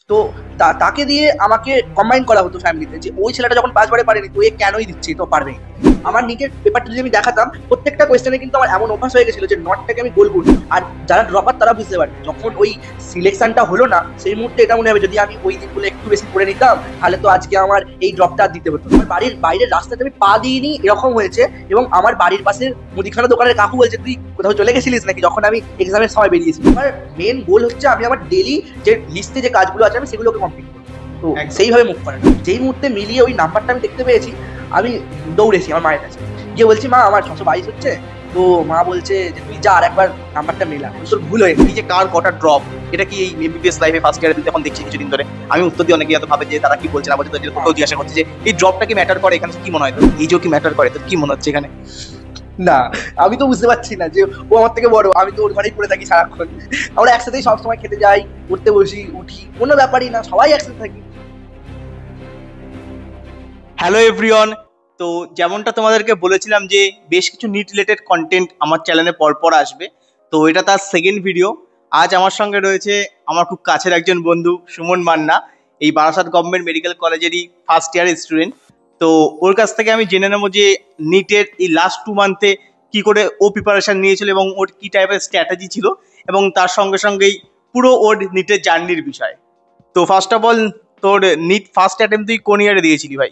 তো তাকে দিয়ে আমাকে কম্বাইন করা হতো ফ্যামিলিতে, যে ওই ছেলেটা যখন 5 বারে পারেনি তো এ কেনই দিচ্ছে, তো পারবেই। আমার নিটের পেপারটা যদি আমি দেখাতাম, প্রত্যেকটা কোয়েশ্চেনে কিন্তু আমার এমন অভ্যাস হয়ে গেছিল যে নটটাকে আমি গোল করি। আর যারা ড্রপার তারা বুঝতে পারবে, যখন ওই সিলেকশনটা হলো না সেই মুহূর্তে এটা মনে হবে যদি আমি ওই দিনগুলো একটু বেশি পড়ে নিতাম তাহলে তো আজকে আমার এই ড্রপটা দিতে হতো। আমার বাড়ির বাইরের রাস্তাতে আমি পা দিইনি এরকম হয়েছে, এবং আমার বাড়ির পাশের মুদিখানা দোকানের কাকু বলছে তুই কোথাও চলে গেছিলিস নাকি, যখন আমি এক্সামের সময় বেরিয়েছি। আমার মেন গোল হচ্ছে আমি আমার ডেলি যে লিস্টে যে কাজগুলো আছে আমি সেগুলোকে কমপ্লিট করবো। তো সেইভাবে মুভ করে যেই মুহূর্তে মিলিয়ে ওই নাম্বারটা আমি দেখতে পেয়েছি, আমি দৌড়েছি আমার মায়ের কাছে, গিয়ে বলছি মা আমার 622 হচ্ছে। তো মা বলছে যে তুই যা আর একবার নাম্বারটা মেলা, তোর ভুল হয়ে এই যে কার কটা ড্রপ, এটা কি এই এমবিবিএস লাইফে ফার্স্ট ইয়ারে যখন দেখছি কিছুদিন ধরে আমি উত্তর দিয়ে অনেকে ভাবে যে তারা কি বলছে না বলছে, তোকেও জিজ্ঞাসা করছে যে এই ড্রপটা কি ম্যাটার করে এখানে, কি মনে হয় এই যে কি ম্যাটার করে, তো কি মনে হচ্ছে এখানে? না আমি তো বুঝতে পারছি না যে ও আমার থেকে বড়, আমি তো ওর ঘরেই পড়ে থাকি সারাক্ষণ। আমরা একসাথেই সবসময় খেতে যাই, উঠতে বসি, উঠি, কোনো ব্যাপারই না, সবাই একসাথে থাকি। হ্যালো এভরিওয়ান, তো যেমনটা তোমাদেরকে বলেছিলাম যে বেশ কিছু নিট রিলেটেড কন্টেন্ট আমার চ্যানেলে পরপর আসবে, তো এটা তার সেকেন্ড ভিডিও। আজ আমার সঙ্গে রয়েছে আমার খুব কাছের একজন বন্ধু সুমন মান্না, এই বারাসাত গভর্নমেন্ট মেডিকেল কলেজেরই ফার্স্ট ইয়ারের স্টুডেন্ট। তো ওর কাছ থেকে আমি জেনে নেবো যে নিটের এই লাস্ট 2 মান্থে কি করে ও প্রিপারেশন নিয়েছিল এবং ওর কি টাইপের স্ট্র্যাটেজি ছিল, এবং তার সঙ্গে সঙ্গেই পুরো ওর নিটের জার্নির বিষয়। তো ফার্স্ট অফ অল, তোর নিট ফার্স্ট অ্যাটেম্প তুই কোন ইয়ারে দিয়েছিলি ভাই?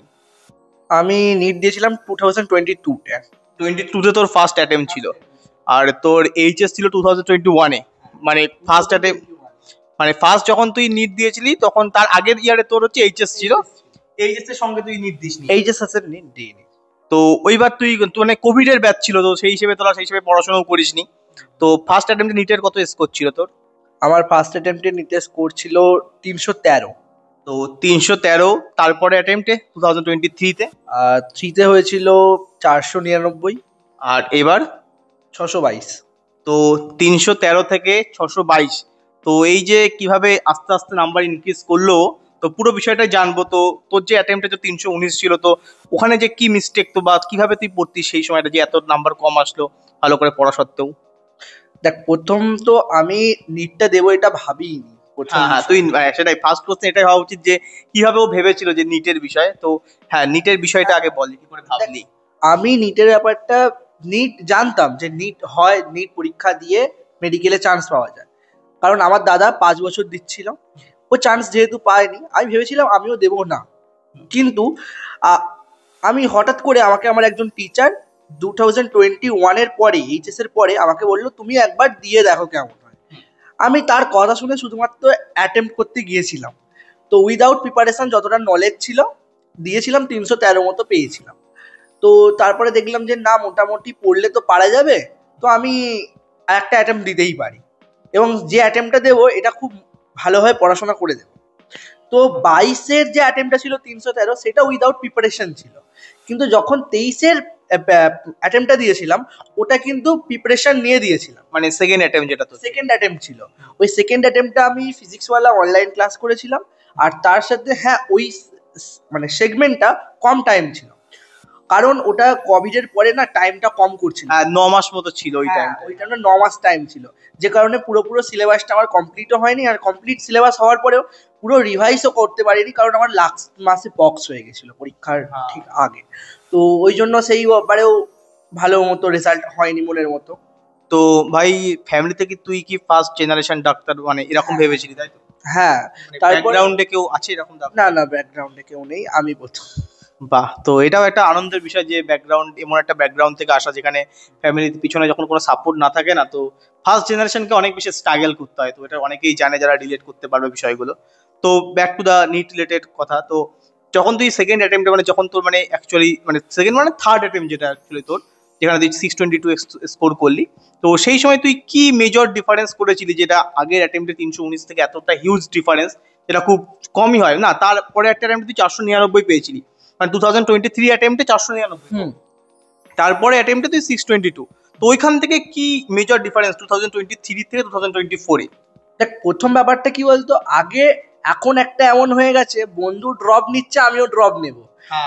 আমি নিট দিয়েছিলাম 2022-তে। 22-তে তোর ফার্স্ট অ্যাটেম্প ছিল, আর তোর এইচএস ছিল 2021-এ, মানে ফার্স্ট অ্যাটেম্প, মানে ফার্স্ট যখন তুই নিট দিয়েছিলি তখন তার আগের ইয়ারে তোর হচ্ছে এইচএস ছিল, এইচএস এর সঙ্গে তুই নিট দিসনি। এইচএস আছে নিট দিইনি। তো ওইবার তুই মানে কোভিড এর ব্যাচ ছিল, তো সেই হিসেবে তোরা সেই হিসেবে পড়াশোনাও করিসনি। তো ফার্স্ট অ্যাটেম্পে নিটের কত স্কোর ছিল তোর? আমার ফার্স্ট অ্যাটেম্পটে নিটের স্কোর ছিল 313। তো 313, তারপরে অ্যাটেম্পটে 2023-তে 3তে হয়েছিল 499, আর এবার 622। তো 313 থেকে 622। তো এই যে কিভাবে আস্তে আস্তে নাম্বার ইনক্রিজ করলো, তো পুরো বিষয়টা জানবো। তো তোর যে অ্যাটেম্পটে যে 319 ছিল, তো ওখানে যে কি মিস্টেক, তো বা কিভাবে তুই পড়তিস সেই সময়টা যে এত নাম্বার কম আসলো ভালো করে পড়া সত্ত্বেও? দেখ, প্রথম তো আমি নিটটা দেবো এটা ভাবিনি। হ্যাঁ, তুই সেটাই ফার্স্ট কোশ্চেন এটাই হওয়া উচিত যে কিভাবে ও ভেবেছিল যে নিটের বিষয়ে। তো হ্যাঁ, নিটের বিষয়টা আগে বল, কি করে ভাবলি? আমি নিটের ব্যাপারটা, নিট জানতাম যে নিট হয়, নিট পরীক্ষা দিয়ে মেডিকেলে চান্স পাওয়া যায়, কারণ আমার দাদা 5 বছর দিচ্ছিল, ও চান্স যেহেতু পায়নি আমি ভেবেছিলাম আমিও দেবো না। কিন্তু আমি হঠাৎ করে আমাকে আমার একজন টিচার 2021-এর পরে, এইচএস এর পরে আমাকে বললো তুমি একবার দিয়ে দেখো কেমন হয়। আমি তার কথা শুনে শুধুমাত্র অ্যাটেম্প্ট করতে গিয়েছিলাম, তো উইদাউট প্রিপারেশন যতটা নলেজ ছিল দিয়েছিলাম, 313 মতো পেয়েছিলাম। তো তারপরে দেখলাম যে না, মোটামুটি পড়লে তো পারা যাবে, তো আমি একটা অ্যাটেম্প্ট দিতেই পারি, এবং যে অ্যাটেম্পটা দেবো এটা খুব ভালোভাবে পড়াশোনা করে দেবো। তো 22-এর যে অ্যাটেম্পটা ছিল 313, সেটা উইদাউট প্রিপারেশন ছিল, কিন্তু যখন 23-এর অ্যাটেম্পটা দিয়েছিলাম ওটা কিন্তু প্রিপারেশন নিয়ে দিয়েছিলাম। মানে সেকেন্ড অ্যাটেম্প যেটা, তো সেকেন্ড অ্যাটেম্প ছিল, ওই সেকেন্ড অ্যাটেম্পটা আমি ফিজিক্সওয়ালা অনলাইন ক্লাস করেছিলাম, আর তার সাথে হ্যাঁ ওই মানে সেগমেন্টটা কম টাইম ছিল, কারণ ওটা কোভিডের পরে না টাইমটা কম করছিল, 9 মাস মতো ছিল ওই টাইম। ওই টাইমটা 9 মাস টাইম ছিল, যে কারণে পুরো সিলেবাসটা আমার কমপ্লিটও হয়নি, আর কমপ্লিট সিলেবাস হওয়ার পরেও পুরো রিভাইজও করতে পারিনি, কারণ আমার লাস্ট মাসে পক্স হয়ে গেছিল পরীক্ষার ঠিক আগে। তো ওই জন্য সেইবারেও ভালো মতো রেজাল্ট হয়নি মনের মতো। তো ভাই ফ্যামিলিতে কি তুই কি ফার্স্ট জেনারেশন ডাক্তার মানে এরকম ভেবেছিলি, তাই তো? হ্যাঁ, তারপর ব্যাকগ্রাউন্ডে কেউ আছে এরকম ডাক্তার? না ব্যাকগ্রাউন্ডে কেউ নেই, আমি প্রথম। বাহ, তো এটাও একটা আনন্দের বিষয় যে ব্যাকগ্রাউন্ড, এমন একটা ব্যাকগ্রাউন্ড থেকে আসা যেখানে ফ্যামিলির পিছনে যখন কোনো সাপোর্ট না থাকে না, তো ফার্স্ট জেনারেশনকে অনেক বেশি স্ট্রাগল করতে হয়। তো এটা অনেকেই জানে যারা রিলেট করতে পারবে বিষয়গুলো। তো back to the NEET related কথা, তো যখন তুই সেকেন্ড অ্যাটেম্পটে মানে যখন তোর মানে অ্যাকচুয়ালি মানে সেকেন্ড মানে থার্ড অ্যাটেম্প যেটা অ্যাকচুয়ালি তোর, যেখানে তুই 622 স্কোর করলি, তো সেই সময় তুই কি মেজর ডিফারেন্স করেছিলি যেটা আগের অ্যাটেম্পটে 319 থেকে এতটা হিউজ ডিফারেন্স, যেটা খুব কমই হয় না? তারপরে একটা অ্যাটেম্পটে তুই 499 পেয়েছিলি, মানে 2023 অ্যাটেম্পটে 499, তারপরে অ্যাটেম্পটে তুই 622। তো ওইখান থেকে কি মেজর ডিফারেন্স 2023 থেকে 2024-এ? দেখ, প্রথম ব্যাপারটা কি বলতো, আগে এখন একটা এমন হয়ে গেছে বন্ধু ড্রপ নিচ্ছে আমিও ড্রপ নেব,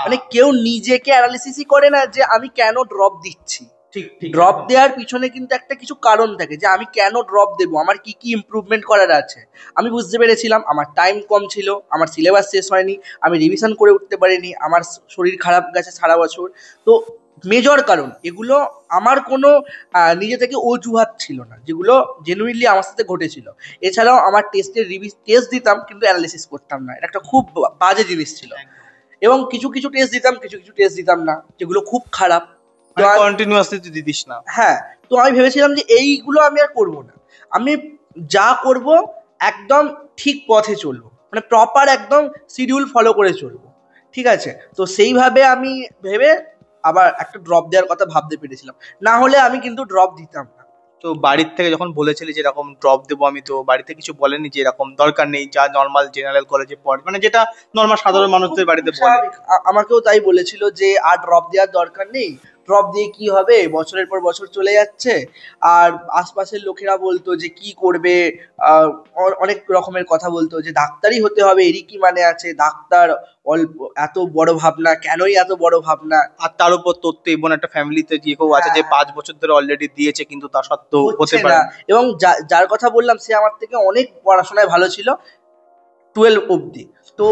মানে কেউ নিজেকে অ্যানালিসিসই করে না যে আমি কেন ড্রপ দিচ্ছি। ঠিক ঠিক ড্রপ দেওয়ার পিছনে কিন্তু একটা কিছু কারণ থাকে যে আমি কেন ড্রপ দেবো, আমার কি কি ইমপ্রুভমেন্ট করার আছে। আমি বুঝতে পেরেছিলাম আমার টাইম কম ছিল, আমার সিলেবাস শেষ হয়নি, আমি রিভিশন করে উঠতে পারিনি, আমার শরীর খারাপ গেছে সারা বছর। তো মেজর কারণ এগুলো, আমার কোনো নিজে থেকে অজুহাত ছিল না, যেগুলো জেনুইনলি আমার সাথে ঘটেছিল। এছাড়াও আমার টেস্ট দিতাম কিন্তু অ্যানালিসিস করতাম না, এটা একটা খুব বাজে জিনিস ছিল। এবং কিছু কিছু টেস্ট দিতাম, কিছু কিছু টেস্ট দিতাম না, যেগুলো খুব খারাপ। তো কন্টিনিউয়াসলি তুই দিতিস না। হ্যাঁ, তো আমি ভেবেছিলাম যে এইগুলো আমি আর করবো না, আমি যা করব একদম ঠিক পথে চলবো, মানে প্রপার একদম শিডিউল ফলো করে চলবো, ঠিক আছে। তো সেইভাবে আমি ভেবে আবার একটা ড্রপ দেওয়ার কথা ভাবতে পেরেছিলাম, না হলে আমি কিন্তু ড্রপ দিতাম না। তো বাড়ির থেকে যখন বলেছিলি যে এরকম ড্রপ দেবো আমি, তো বাড়িতে কিছু বলেনি যে এরকম দরকার নেই, যা নর্মাল জেনারেল কলেজে পড়ে, মানে যেটা নর্মাল সাধারণ মানুষদের বাড়িতে বলে? স্বাভাবিক, আমাকেও তাই বলেছিল যে আর ড্রপ দেওয়ার দরকার নেই, ড্রপ দিয়ে কি হবে, বছরের পর বছর চলে যাচ্ছে। আর আশপাশের লোকেরা বলতো যে কি করবে, অনেক রকমের কথা বলতো যে ডাক্তারই হতে হবে, এরই কি মানে আছে, ডাক্তার অল্প এত বড় ভাবনা, কেনই এত বড় ভাবনা। আর তার উপর তোর তো এমন একটা ফ্যামিলিতে যে কেউ আছে যে 5 বছর ধরে অলরেডি দিয়েছে কিন্তু তা সত্ত্বেও হতে হচ্ছে পারে না। না। এবং যার কথা বললাম সে আমার থেকে অনেক পড়াশোনায় ভালো ছিল, 12 অবধি। তো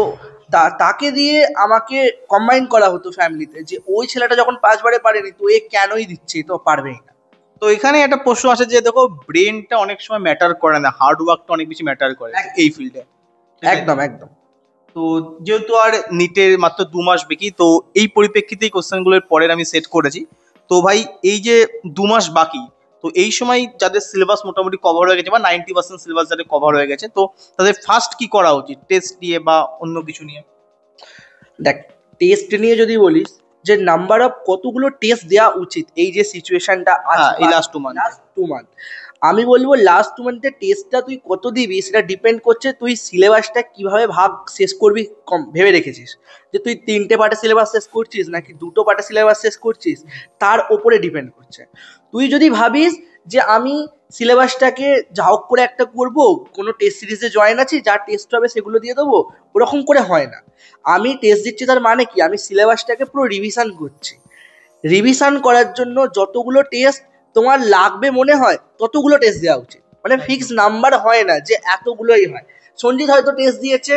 তাকে দিয়ে আমাকে কম্বাইন করা হতো ফ্যামিলিতে, যে ওই ছেলেটা যখন 5 বারে পারেনি তো এ কেনই দিচ্ছে, তো পারবেই না। তো এখানে একটা প্রশ্ন আসে যে দেখো, ব্রেনটা অনেক সময় ম্যাটার করে না, হার্ড ওয়ার্কটা অনেক বেশি ম্যাটার করে এই ফিল্ডে। একদম একদম। তো যেহেতু আর নিটের মাত্র 2 মাস বাকি, তো এই পরিপ্রেক্ষিতেই কোশ্চেনগুলোর পরের আমি সেট করেছি। তো ভাই এই যে 2 মাস বাকি, তো এই সময় যাদের সিলেবাস মোটামুটি কভার হয়ে গেছে বা 90% সিলেবাস যাদের কভার হয়ে গেছে, তো তাদের ফার্স্ট কি করা উচিত, টেস্ট নিয়ে বা অন্য কিছু নিয়ে? দেখ, টেস্ট নিয়ে যদি বলিস যে নাম্বার অফ কতগুলো টেস্ট দেওয়া উচিত এই যে সিচুয়েশনটা আছে এই last 2 month লাস্ট 2 মান্থ, আমি বলবো লাস্ট 2 মান্থের টেস্টটা তুই কত দিবি সেটা ডিপেন্ড করছে তুই সিলেবাসটা কিভাবে ভাগ শেষ করবি, কম ভেবে রেখেছিস যে তুই 3টে পার্টে সিলেবাস শেষ করছিস নাকি 2টো পার্টে সিলেবাস শেষ করছিস, তার ওপরে ডিপেন্ড করছে। তুই যদি ভাবিস যে আমি সিলেবাসটাকে যা হোক করে একটা করব, কোনো টেস্ট সিরিজে জয়েন আছি, যা টেস্ট হবে সেগুলো দিয়ে দেবো, ওরকম করে হয় না। আমি টেস্ট দিচ্ছি তার মানে কি, আমি সিলেবাসটাকে পুরো রিভিশন করছি। রিভিশন করার জন্য যতগুলো টেস্ট তোমার লাগবে মনে হয় ততগুলো টেস্ট দেওয়া উচিত, মানে ফিক্স নাম্বার হয় না যে এতগুলোই হয়। সঞ্জিত হয়তো টেস্ট দিয়েছে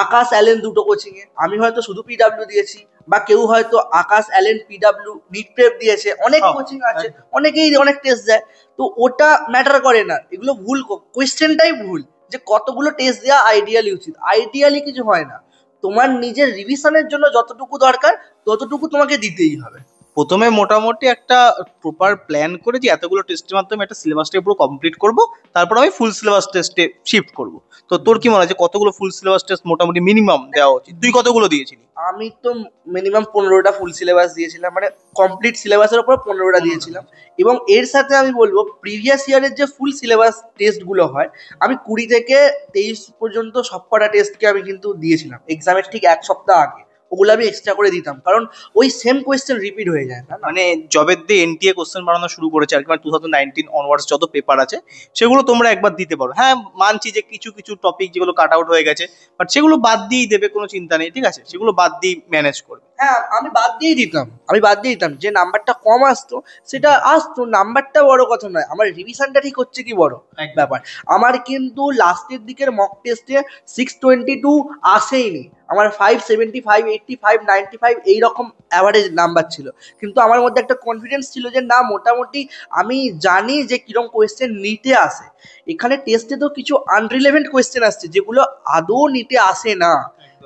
আকাশ অ্যালেন 2টো কোচিং এ, আমি হয়তো শুধু পিডাব্লিউ দিয়েছি, বা কেউ হয়তো আকাশ অ্যালেন পিডাব্লিউ নিট প্রেপ দিয়েছে, অনেক কোচিং আছে, অনেকেই অনেক টেস্ট দেয়। তো ওটা ম্যাটার করে না, এগুলো ভুল, কোয়েশ্চেনটাই ভুল যে কতগুলো টেস্ট দেওয়া আইডিয়ালি উচিত, আইডিয়ালি কিছু হয় না। তোমার নিজের রিভিশনের জন্য যতটুকু দরকার ততটুকু তোমাকে দিতেই হবে। প্রথমে মোটামুটি একটা প্রপার প্ল্যান করে যে এতগুলো টেস্টের মাধ্যমে একটা সিলেবাসটা পুরো কমপ্লিট করব, তারপর আমি ফুল সিলেবাস টেস্টে শিফট করব। তো তোর কি মনে হয় যে কতগুলো ফুল সিলেবাস টেস্ট মোটামুটি মিনিমাম দেওয়া উচিত? তুই কতগুলো দিয়েছিলি? আমি তো মিনিমাম 15টা ফুল সিলেবাস দিয়েছিলাম, মানে কমপ্লিট সিলেবাসের উপর 15টা দিয়েছিলাম। এবং এর সাথে আমি বলবো প্রিভিয়াস ইয়ারের যে ফুল সিলেবাস টেস্টগুলো হয়, আমি 20 থেকে 23 পর্যন্ত সবকটা টেস্টকে আমি কিন্তু দিয়েছিলাম এক্সামের ঠিক 1 সপ্তাহ আগে, ওগুলো আমি এক্সট্রা করে দিতাম, কারণ ওই সেম কোয়েশ্চেন রিপিট হয়ে যায় না। মানে জবের দিয়ে এনটিএ কোশ্চেন বানানো শুরু করেছে আর কি, মানে 2019 অনওয়ার্ডস যত পেপার আছে সেগুলো তোমরা একবার দিতে পারো। হ্যাঁ মানছি যে কিছু কিছু টপিক যেগুলো কাট আউট হয়ে গেছে, বাট সেগুলো বাদ দিয়েই দেবে, কোনো চিন্তা নেই, ঠিক আছে, সেগুলো বাদ দিয়ে ম্যানেজ করবে। হ্যাঁ, আমি বাদ দিয়ে দিতাম যে নাম্বারটা কম আসতো সেটা আসতো, নাম্বারটা বড় কথা নয়, আমার রিভিশনটা ঠিক হচ্ছে কি বড় ব্যাপার। আমার কিন্তু লাস্টের দিকের মক টেস্টে 622 আসেইনি, আমার 575, 85, 95 এইরকম অ্যাভারেজ নাম্বার ছিল। কিন্তু আমার মধ্যে একটা কনফিডেন্স ছিল যে না, মোটামুটি আমি জানি যে কিরম কোয়েশ্চেন নিতে আসে। এখানে টেস্টে তো কিছু আনরিলেভেন্ট কোয়েশ্চেন আসছে যেগুলো আদৌ নিতে আসে না,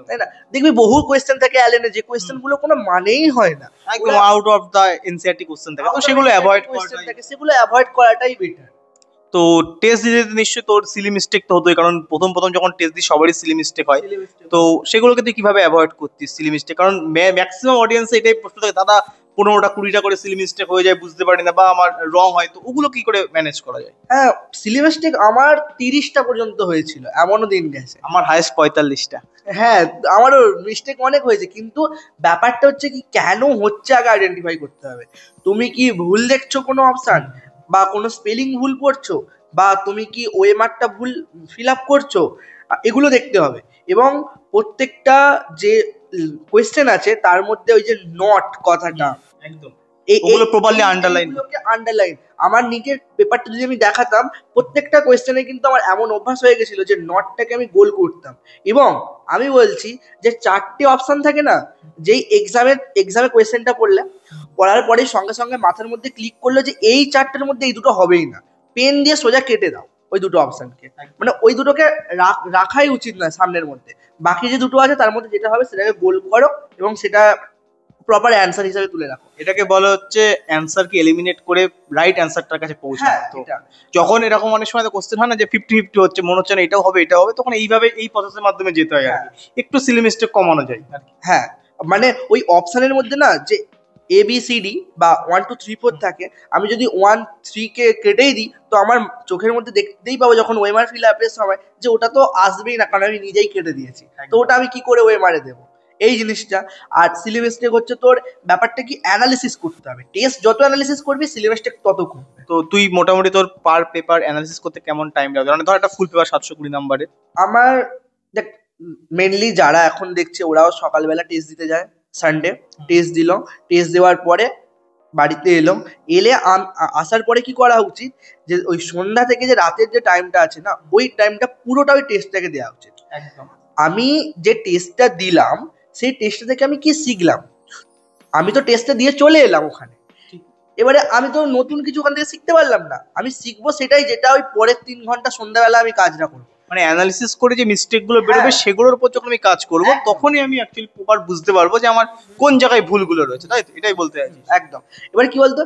তাই না? দেখবি বহু কোয়েশ্চেন থাকে অ্যালেনে, যে কোয়েশ্চেন গুলো কোনো মানেই হয় না, একদম out of the NCERT question থাকে, তো সেগুলো অ্যাভয়েড করাটাই। সেগুলো অ্যাভয়েড করাটাই বেটার। তো টেস্ট দিতে দিতে নিশ্চয়ই তোর সিলি মিস্টেক তো হতোই, কারণ প্রথম প্রথম যখন টেস্ট দিই সবারই সিলি মিস্টেক হয়। তো সেগুলোকে তুই কিভাবে অ্যাভয়েড করতিস সিলি মিস্টেক? কারণ ম্যাক্সিমাম অডিয়েন্স এটাই প্রশ্ন থাকে, দাদা 15টা 20টা করে সিলি মিস্টেক হয়ে যায়, বুঝতে পারি না বা আমার রং হয়, তো ওগুলো কি করে ম্যানেজ করা যায়? হ্যাঁ, সিলি মিস্টেক আমার 30টা পর্যন্ত হয়েছিল, এমনও দিন গেছে। আমার হায়েস্ট 45টা। হ্যাঁ, আমারও মিস্টেক অনেক হয়েছে, কিন্তু ব্যাপারটা হচ্ছে কি কেন হচ্ছে আগে আইডেন্টিফাই করতে হবে। তুমি কি ভুল দেখছো কোনো অপশন, বা কোনো স্পেলিং ভুল পড়ছো, বা তুমি কি ওয়েমারটা ভুল ফিল আপ করছো, এগুলো দেখতে হবে। এবং প্রত্যেকটা যে কোয়েশ্চেন আছে তার মধ্যে ওই যে নট কথাটা, একদম ওগুলো properly underline। আন্ডারলাইন। আমার নিটের পেপারটা যদি আমি দেখাতাম, প্রত্যেকটা কোয়েশ্চেনে কিন্তু আমার এমন অভ্যাস হয়ে গেছিল যে নটটাকে আমি গোল করতাম। এবং আমি বলছি যে 4টে অপশন থাকে না, যেই এক্সামে কোয়েশ্চেনটা পড়ার পরে সঙ্গে সঙ্গে মাথার মধ্যে ক্লিক করলো যে এই 4টের মধ্যে এই দুটো হবেই না, পেন দিয়ে সোজা কেটে দাও ওই দুটো অপশনকে। মানে ওই দুটোকে রাখাই উচিত নয় সামনের মধ্যে। বাকি যে দুটো আছে তার মধ্যে যেটা হবে সেটাকে গোল করো এবং সেটা প্রপার অ্যান্সার হিসেবে তুলে রাখো। এটাকে বলা হচ্ছে অ্যান্সারকে এলিমিনেট করে রাইট অ্যান্সারটার কাছে পৌঁছানো। তো যখন এরকম অনেক সময় কোশ্চেন হয় না যে 50-50 হচ্ছে, মনে হচ্ছে না এটাও হবে এটাও হবে, তখন এইভাবে এই প্রসেসের মাধ্যমে যেতে হয় আর কি, একটু সিলি মিস্টেক কমানো যায় আর কি। হ্যাঁ, মানে ওই অপশনের মধ্যে না যে ABCD বা 1 2 3 4 থাকে, আমি যদি 1 3 কে কেটেই দিই তো আমার চোখের মধ্যে দেখতেই পাবো যখন ওএমআর ফিল আপের সময় যে ওটা তো আসবেই না, কারণ আমি নিজেই কেটে দিয়েছি। তো ওটা আমি কি করে ওএমআরে দেবো, এই জিনিসটা। আর সিলি মিস্টেক হচ্ছে তোর ব্যাপারটা কি অ্যানালিসিস করতে হবে, টেস্ট যত অ্যানালিসিস করবি সিলি মিস্টেক তত কমবে। তো তুই মোটামুটি তোর পার পেপার অ্যানালিসিস করতে কেমন টাইম লাগে? মানে ধর একটা ফুল পেপার 720 নাম্বারের। আমার দেখ, মেনলি যারা এখন দেখছে ওরাও সকালবেলা টেস্ট দিতে যায়, সানডে টেস্ট দিল, টেস্ট দেওয়ার পরে বাড়িতে এলাম, আসার পরে কি করা উচিত যে ওই সন্ধ্যা থেকে যে রাতের যে টাইমটা আছে না, ওই টাইমটা পুরোটা ওই টেস্টটাকে দেওয়া উচিত। একদম। আমি যে টেস্টটা দিলাম সেই টেস্টটা থেকে আমি কি শিখলাম, আমি তো টেস্টটা দিয়ে চলে এলাম ওখানে, এবারে আমি তো নতুন কিছু ওখান থেকে শিখতে পারলাম না। আমি শিখবো সেটাই যেটা ওই পরের 3 ঘন্টা সন্ধ্যাবেলা আমি কাজটা করবো। মানে অ্যানালিসিস করে যে মিস্টেক গুলো বেরোবে সেগুলোর উপর যখন আমি কাজ করবো তখনই আমি অ্যাকচুয়ালি প্রপার বুঝতে পারবো যে আমার কোন জায়গায় ভুলগুলো রয়েছে, তাই তো? এটাই বলতে চাইছি। একদম। এবার কি বলতো,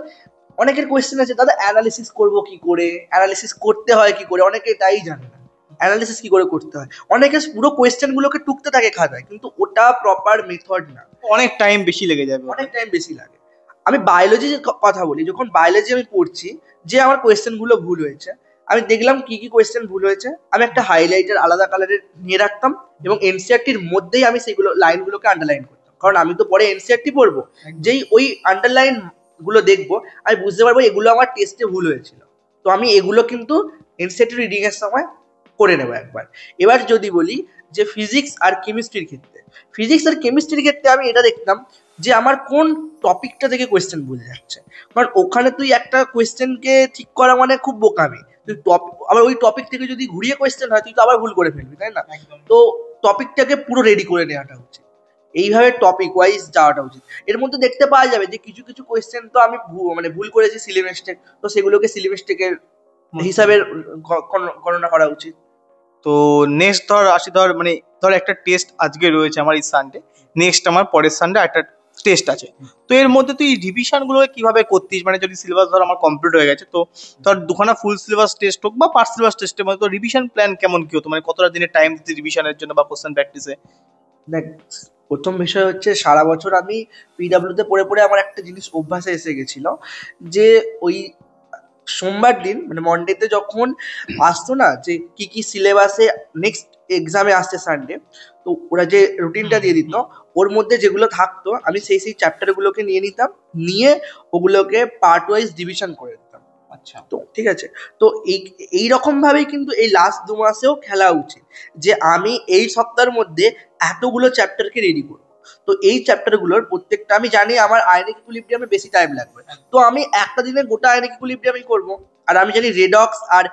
অনেকের কোয়েশ্চেন আছে দাদা অ্যানালিসিস করবো কি করে, অ্যানালিসিস করতে হয় কি করে, অনেকে এটাই জানে না অ্যানালিসিস কি করে করতে হয়। অনেকে পুরো কোয়েশ্চেন গুলোকে টুকতে থাকে খাতায়, কিন্তু ওটা প্রপার মেথড না, অনেক টাইম বেশি লেগে যাবে, অনেক টাইম বেশি লাগে। আমি বায়োলজির কথা বলি, যখন বায়োলজি আমি পড়ছি, যে আমার কোয়েশ্চেন গুলো ভুল হয়েছে, আমি দেখলাম কি কি কোয়েশ্চেন ভুল হয়েছে, আমি একটা হাইলাইটার আলাদা কালারের নিয়ে রাখতাম এবং এনসিআরটির মধ্যেই আমি সেইগুলো লাইনগুলোকে আন্ডারলাইন করতাম, কারণ আমি তো পরে এনসিআরটি পড়বো, যেই ওই আন্ডারলাইন গুলো দেখবো আমি বুঝতে পারবো এগুলো আমার টেস্টে ভুল হয়েছিল। তো আমি এগুলো কিন্তু এনসিআরটি রিডিং এর সময় করে নেবো একবার। এবার যদি বলি যে ফিজিক্স আর কেমিস্ট্রির ক্ষেত্রে আমি এটা দেখতাম যে আমার কোন টপিকটা থেকে কোয়েশ্চেন ভুল যাচ্ছে, কারণ ওখানে তুই একটা কোয়েশ্চেনকে ঠিক করা মানে খুব বোকামি। তুই আবার ওই টপিক থেকে যদি ঘুরিয়ে কোয়েশ্চেন হয় তুই তো আবার ভুল করে ফেলবি, তাই না? তো টপিকটাকে পুরো রেডি করে নেওয়াটা উচিত, এইভাবে টপিক ওয়াইজ যাওয়াটা উচিত। এর মধ্যে দেখতে পাওয়া যাবে যে কিছু কিছু কোয়েশ্চেন তো আমি মানে ভুল করেছি সিলি মিস্টেক, তো সেগুলোকে সিলি মিস্টেকের হিসাবে গণনা করা উচিত। তো নেক্সট ধর মানে ধর একটা টেস্ট আজকে রয়েছে আমার এই সানডে, নেক্সট আমার পরের সানডে একটা টেস্ট আছে। তো এর মধ্যে তুই রিভিশন গুলো কিভাবে করতিস? মানে যদি সিলেবাস ধর আমার কমপ্লিট হয়ে গেছে, তো ধর দুখানা ফুল সিলেবাস টেস্ট হোক বা পার্ট সিলেবাস টেস্টের মধ্যে, তো রিভিশন প্ল্যান কেমন কি হতো? মানে কতটা দিনের টাইম দিতি রিভিশনের জন্য বা কোশ্চেন প্র্যাকটিসে? দেখ, প্রথম বিষয় হচ্ছে সারা বছর আমি পিডাব্লিউতে পড়ে পড়ে আমার একটা জিনিস অভ্যাসে এসে গেছিল, যে ওই সোমবার দিন মানে মন্ডেতে যখন আসতো না যে কি কি সিলেবাসে নেক্সট এক্সামে আসছে সানডে, তো ওরা যে রুটিনটা দিয়ে দিত ওর মধ্যে যেগুলো থাকতো আমি সেই চ্যাপ্টারগুলোকে নিয়ে নিতাম, নিয়ে ওগুলোকে পার্ট ওয়াইজ ডিভিশন করে দিতাম। আচ্ছা, তো ঠিক আছে, তো এইরকম ভাবেই কিন্তু এই লাস্ট 2 মাসেও খেলা উচিত, যে আমি এই সপ্তাহের মধ্যে এতগুলো চ্যাপ্টারকে রেডি করবো। তো এই চ্যাপ্টারগুলোর প্রত্যেকটা আমি জানি আমার আয়নিক ইকুইলিব্রিয়ামে বেশি টাইম লাগবে, তো আমি একটা দিনে গোটা আয়নিক ইকুইলিব্রিয়ামই করবো। আর আমি জানি রেডক্স আর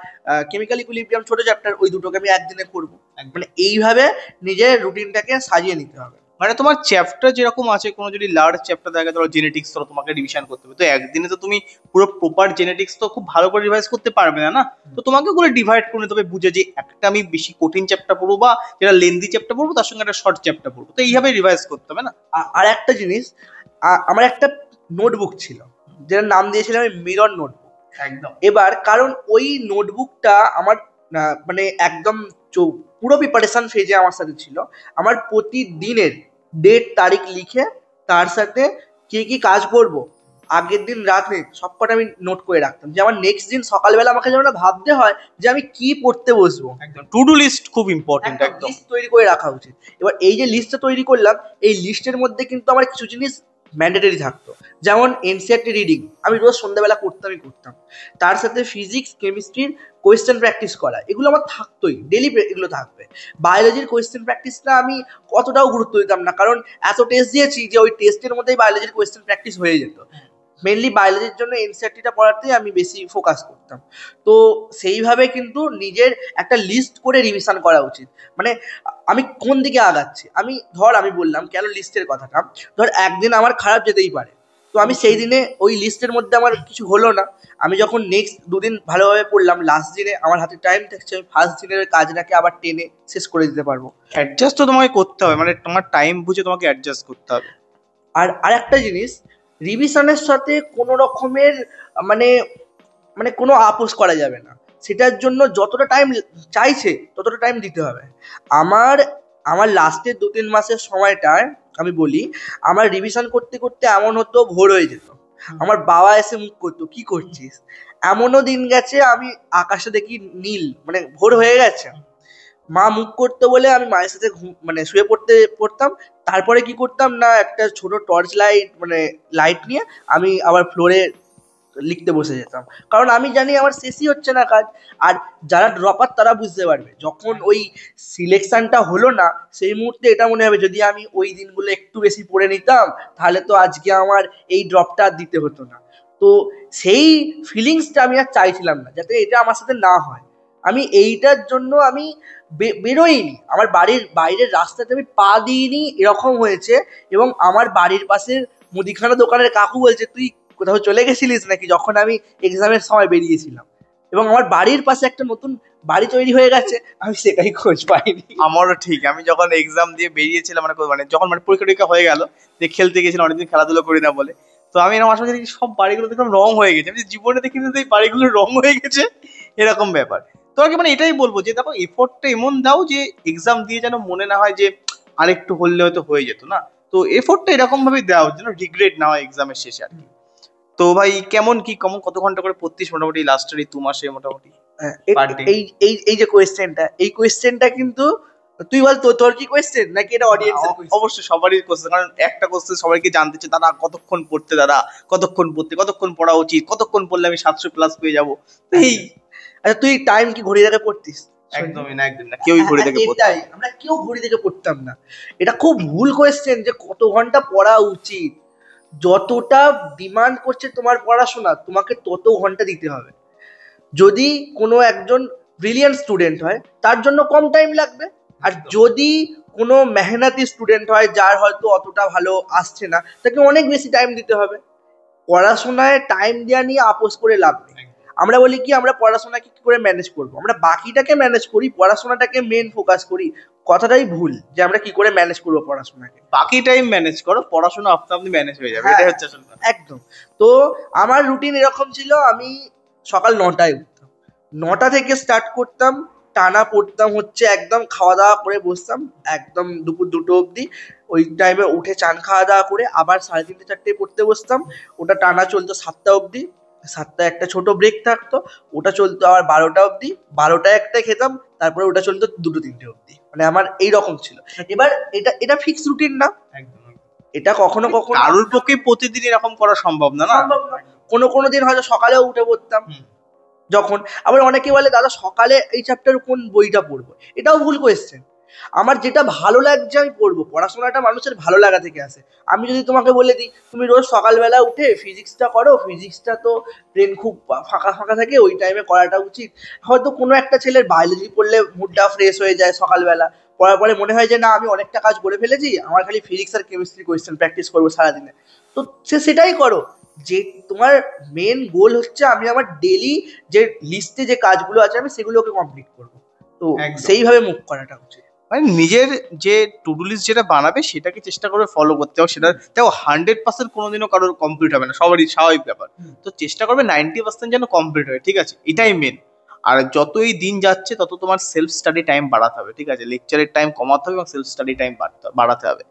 কেমিক্যাল ইকুইলিব্রিয়াম ছোট চ্যাপ্টার, ওই দুটোকে আমি একদিনে করবো। মানে এইভাবে নিজের রুটিনটাকে সাজিয়ে নিতে হবে। মানে তোমার চ্যাপ্টার যেরকম আছে, কোনো যদি লার্জ চ্যাপ্টার থাকে, ধরো জেনেটিক্স, ধরো তোমাকে রিভিশন করতে হবে, তো একদিনে তো তুমি পুরো প্রপার জেনেটিক্স তো খুব ভালো করে রিভাইজ করতে পারবে না, তো তোমাকে ওগুলো ডিভাইড করে নিতে হবে, বুঝে যে একটা আমি বেশি কঠিন চ্যাপ্টার পড়বো বা যেটা লেন্দি চ্যাপ্টার পড়বো তার সঙ্গে একটা শর্ট চ্যাপ্টার পড়বো, তো এইভাবে রিভাইজ করতে হবে না? আর একটা জিনিস, আমার একটা নোটবুক ছিল যেটার নাম দিয়েছিলাম আমি মিরর নোটবুক। একদম। এবার কারণ ওই নোটবুকটা আমার মানে একদম পুরো প্রিপারেশন ফেজে আমার সাথে ছিল, আমার প্রতিদিনের ডেট তারিখ লিখে তার সাথে কি কি কাজ করবো আগের দিন রাতে সবকটা আমি নোট করে রাখতাম, যে আমার নেক্সট দিন সকালবেলা আমাকে যেন ভাবতে হয় যে আমি কি পড়তে বসবো। একদম, টু ডু লিস্ট খুব ইম্পর্টেন্ট। একদম, লিস্ট তৈরি করে রাখা উচিত। এবার এই যে লিস্টটা তৈরি করলাম, এই লিস্টের মধ্যে কিন্তু আমার কিছু জিনিস ম্যান্ডেটরি থাকতো, যেমন এনসিআরটি রিডিং আমি রোজ সন্ধ্যাবেলা করতাম, তার সাথে ফিজিক্স কেমিস্ট্রির কোয়েশ্চেন প্র্যাকটিস করা, এগুলো আমার থাকতোই, ডেলি এগুলো থাকবে। বায়োলজির কোয়েশ্চেন প্র্যাকটিসটা আমি কতটাও গুরুত্ব দিতাম না, কারণ এত টেস্ট দিয়েছি যে ওই টেস্টের মধ্যেই বায়োলজির কোয়েশ্চেন প্র্যাকটিস হয়ে যেত। মেনলি বায়োলজির জন্য এনসিইআরটিটা পড়াতেই আমি বেশি ফোকাস করতাম। তো সেইভাবে কিন্তু নিজের একটা লিস্ট করে রিভিশন করা উচিত। মানে আমি কোন দিকে আগাচ্ছি, আমি বললাম কেন লিস্টের কথাটা, ধর একদিন আমার খারাপ যেতেই পারে, তো আমি সেই দিনে ওই লিস্টের মধ্যে আমার কিছু হলো না, আমি যখন নেক্সট দুদিন ভালোভাবে পড়লাম, লাস্ট দিনে আমার হাতে টাইম থাকছে, আমি ফার্স্ট দিনের কাজটাকে আবার টেনে শেষ করে দিতে পারবো। অ্যাডজাস্ট তো তোমাকে করতে হবে, মানে তোমার টাইম বুঝে তোমাকে অ্যাডজাস্ট করতে হবে। আর আরেকটা জিনিস, রিভিশনের সাথে কোনো রকমের মানে মানে কোনো আপোষ করা যাবে না। সেটার জন্য যতটা টাইম চাইছে ততটা টাইম দিতে হবে। আমার আমার লাস্টের 2-3 মাসের সময়টায় আমি বলি, আমার রিভিশন করতে করতে এমন হতো ভোর হয়ে যেত। আমার বাবা এসে মুখ করতো, কি করছিস? এমনও দিন গেছে আমি আকাশে দেখি নীল, মানে ভোর হয়ে গেছে, মা মুখ করতো বলে আমি মায়ের সাথে মানে শুয়ে পড়তাম। তারপরে কি করতাম না, একটা ছোট টর্চ লাইট মানে লাইট নিয়ে আমি আবার ফ্লোরে লিখতে বসে যেতাম, কারণ আমি জানি আমার শেষই হচ্ছে না কাজ। আর যারা ড্রপার তারা বুঝতে পারবে, যখন ওই সিলেকশনটা হলো না সেই মুহূর্তে এটা মনে হবে যদি আমি ওই দিনগুলো একটু বেশি পড়ে নিতাম তাহলে তো আজকে আমার এই ড্রপটা দিতে হতো না। তো সেই ফিলিংসটা আমি আর চাইছিলাম না, যাতে এটা আমার সাথে না হয়। আমি এইটার জন্য আমি বেরোইনি, আমার বাড়ির বাইরের রাস্তাতে আমি পা দিইনি, এরকম হয়েছে। এবং আমার বাড়ির পাশের মুদিখানা দোকানের কাকু বলছে, তুই কোথাও চলে গেছিলিস নাকি, যখন আমি এক্সামের সময় বেরিয়েছিলাম। এবং আমার বাড়ির পাশে একটা নতুন বাড়ি তৈরি হয়ে গেছে, আমি সেটাই খোঁজ পাইনি। আমারও ঠিক, আমি যখন এক্সাম দিয়ে বেরিয়েছিলাম মানে যখন মানে পরীক্ষা টরীক্ষা হয়ে গেল, দিয়ে খেলতে গেছিলাম, অনেকদিন খেলাধুলো করি না বলে, তো আমি এরকম আশপাশে দেখি সব বাড়িগুলো দেখলাম রং হয়ে গেছে, আমি জীবনে দেখিনি যে এই বাড়িগুলোর রং হয়ে গেছে, এরকম ব্যাপার। তো আর কি মানে এটাই বলবো যে দেখো এফোর্টটা এমন দাও যে এক্সাম দিয়ে যেন মনে না হয় যে আরেকটু হলে হয়তো হয়ে যেত না। তো এফোর্টটা এরকম ভাবে দেওয়া যেন রিগ্রেট না হয় এক্সামের শেষে আর কি। তো ভাই কেমন কি কমন কত ঘন্টা করে পড়তিস মোটামুটি লাস্টের এই 2 মাসে মোটামুটি পার ডে? এই এই এই যে কোয়েশ্চেনটা কিন্তু তুই বল, তোর কি কোয়েশ্চেন নাকি এটা অডিয়েন্সের কোয়েশ্চেন? অবশ্যই সবারই কোশ্চেন, কারণ একটা কোশ্চেন সবাইকে জানতে চায় দাদা কতক্ষণ পড়তে, দাদা কতক্ষণ পড়তে, কতক্ষণ পড়া উচিত, কতক্ষণ পড়লে আমি 700 প্লাস পেয়ে যাবো। এই আচ্ছা, তুই টাইম কি ঘড়ি দেখে পড়তিস? একদমই না, একদম না, কেউই ঘড়ি দেখে পড়তে এটাই, আমরা কেউ ঘড়ি দেখে পড়তাম না। এটা খুব ভুল কোয়েশ্চেন যে কত ঘন্টা পড়া উচিত। যতটা ডিমান্ড করছে তোমার পড়াশোনা, তোমাকে তত ঘন্টা দিতে হবে। যদি কোনো একজন ব্রিলিয়ান্ট স্টুডেন্ট হয় তার জন্য কম টাইম লাগবে, আর যদি কোনো মেহনতি স্টুডেন্ট হয় যার হয়তো অতটা ভালো আসছে না, তাকে অনেক বেশি টাইম দিতে হবে। পড়াশোনায় টাইম দেওয়া নিয়ে আপোষ করে লাভ নেই। আমরা বলি কি, আমরা পড়াশোনাকে কি করে ম্যানেজ করবো, আমরা বাকিটাকে ম্যানেজ করি, পড়াশোনাটাকে মেন ফোকাস করি। কথাটাই ভুল যে আমরা কি করে ম্যানেজ করবো পড়াশোনাকে। বাকি টাইম ম্যানেজ করো, পড়াশোনা আপনা আপনি ম্যানেজ হয়ে যাবে, হ্যাঁ, এটাই হচ্ছে আসল কথা। একদম। তো আমার রুটিন এরকম ছিল, আমি সকাল 9টায় উঠতাম, 9টা থেকে স্টার্ট করতাম, টানা পড়তাম হচ্ছে একদম, খাওয়া দাওয়া করে বসতাম একদম দুপুর 2টো অবধি। ওই টাইমে উঠে চান খাওয়া দাওয়া করে আবার 3:30-4টায় পড়তে বসতাম, ওটা টানা চলতো 7টা অবধি। 7টায় একটা ছোট ব্রেক থাকতো, ওটা চলতো আবার 12টা অবধি। 12টায় একটা খেতাম, তারপরে ওটা চলতো 2-3টে অবধি। মানে আমার এইরকম ছিল। এবার এটা ফিক্স রুটিন না, একদম এটা কখনো কখনো কারোর পক্ষে প্রতিদিন এরকম করা সম্ভব না, না সম্ভব না। কোনো কোনো দিন হয়তো সকালেও উঠে পড়তাম যখন। আবার অনেকে বলে দাদা সকালে এই চ্যাপ্টার কোন বইটা পড়বো, এটাও ভুল কোয়েশ্চেন। আমার যেটা ভালো লাগছে আমি পড়বো, পড়াশোনাটা মানুষের ভালো লাগা থেকে আসে। আমি যদি তোমাকে বলে দিই তুমি রোজ সকালবেলা উঠে ফিজিক্সটা করো, ফিজিক্সটা তো ব্রেন খুব ফাঁকা ফাঁকা থাকে, ওই টাইমে করাটা উচিত। হয়তো কোনো একটা ছেলের বায়োলজি পড়লে মুডটা ফ্রেশ হয়ে যায়, সকালবেলা পড়ার পরে মনে হয় যে না আমি অনেকটা কাজ করে ফেলেছি, আমার খালি ফিজিক্স আর কেমিস্ট্রি কোয়েশ্চেন প্র্যাকটিস করবো সারাদিনে। তো সে সেটাই করো, যে তোমার মেন গোল হচ্ছে আমি আমার ডেলি যে লিস্টে যে কাজগুলো আছে আমি সেগুলোকে কমপ্লিট করবো। তো একদম। সেইভাবে মুভ করাটা উচিত। মানে নিজের যে টু ডু লিস্ট যেটা বানাবে সেটাকে চেষ্টা করে ফলো করতে হবে। সেটা দেখো 100% কোনোদিনও কারোর কমপ্লিট হবে না, সবারই স্বাভাবিক ব্যাপার। তো চেষ্টা করবে 90% যেন কমপ্লিট হয়, ঠিক আছে, এটাই মেন। আর যতই দিন যাচ্ছে তত তোমার সেলফ স্টাডি টাইম বাড়াতে হবে, ঠিক আছে, লেকচারের টাইম কমাতে হবে এবং সেলফ স্টাডি টাইম বাড়াতে হবে।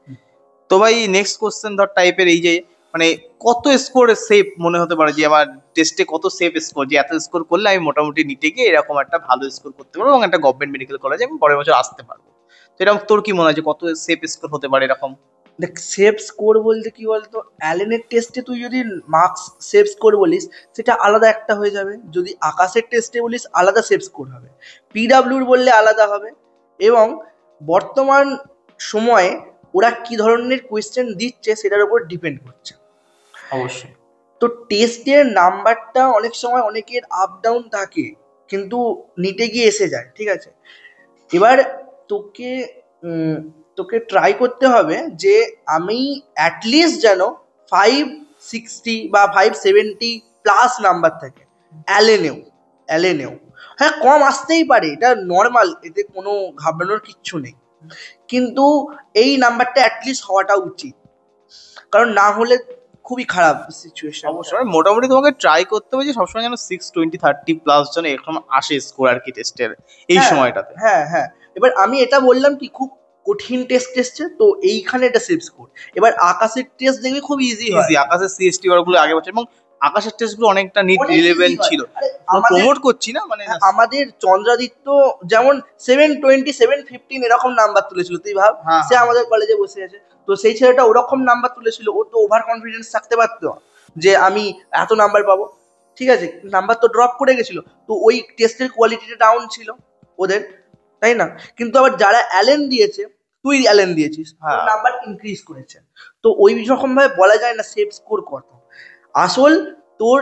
তো ভাই নেক্সট কোশ্চেন ধর টাইপের এই যে মানে কত স্কোর সেফ মনে হতে পারে যে আমার টেস্টে কত সেফ স্কোর, যে এত স্কোর করলে আমি মোটামুটি নিতে গিয়ে এরকম একটা ভালো স্কোর করতে পারবো এবং একটা গভর্নমেন্ট মেডিকেল কলেজে আমি পরের বছর আসতে পারবো। তো এরকম তোর কি মনে হয় যে কত সেফ স্কোর হতে পারে এরকম? দেখ, সেফ স্কোর বলতে কি বলতো, অ্যালেনের টেস্টে তুই যদি মার্কস সেফ স্কোর বলিস সেটা আলাদা একটা হয়ে যাবে, যদি আকাশের টেস্টে বলিস আলাদা সেফ স্কোর হবে, পিডাব্লিউর বললে আলাদা হবে। এবং বর্তমান সময়ে ওরা কি ধরনের কোয়েশ্চেন দিচ্ছে সেটার উপর ডিপেন্ড করছে। অবশ্যই। তো টেস্টের নাম্বারটা অনেক সময় অনেকের আপ ডাউন থাকে, কিন্তু নিটে গিয়ে এসে যায়, ঠিক আছে। এবার তোকে উম, তোকে ট্রাই করতে হবে যে আমি অ্যাটলিস্ট যেন 560 বা 570 প্লাস নাম্বার থাকে অ্যালেনেও। অ্যালেনেও হ্যাঁ, কম আসতেই পারে, এটা নর্মাল, এতে কোনো ঘাবড়ানোর কিচ্ছু নেই, কিন্তু এই নাম্বারটা অ্যাটলিস্ট হওয়াটা উচিত, কারণ না হলে খুবই খারাপ সিচুয়েশন। অবশ্যই মানে মোটামুটি তোমাকে ট্রাই করতে হবে যে সবসময় যেন 620-30 প্লাস যেন এরকম আসে স্কোর আর কি টেস্টের এই হ্যাঁ সময়টাতে। হ্যাঁ হ্যাঁ, এবার আমি এটা বললাম কি খুব কঠিন টেস্ট এসছে তো এইখানে এটা সেভ স্কোর। এবার আকাশের টেস্ট দেখবি খুব ইজি হয়, ইজি, আকাশের সিএসটি বার গুলো আগে বছর এবং আকাশের টেস্ট গুলো অনেকটা নিট অনেক ইজি রিলেভেন্ট হয়। ছিল। আরে আমাদের প্রমোট করছি না মানে হ্যাঁ, আমাদের চন্দ্রাদিত্য যেমন 720 715 এরকম নাম্বার তুলেছিল, তুই ভাব, হ্যাঁ সে আমাদের কলেজে বসে আছে। তো সেই ছেলেটা ওরকম নাম্বার তুলেছিল, ও তো ওভার কনফিডেন্স থাকতে পারতো যে আমি এত নাম্বার পাবো, ঠিক আছে, নাম্বার তো ড্রপ করে গেছিল, তো ওই টেস্টের কোয়ালিটিটা ডাউন ছিল ওদের, তাই না? কিন্তু আবার যারা অ্যালেন দিয়েছে, তুই অ্যালেন দিয়েছিস, হ্যাঁ নাম্বার ইনক্রিজ করেছে। তো ওই রকম ভাবে বলা যায় না সেভ স্কোর কত। আসল তোর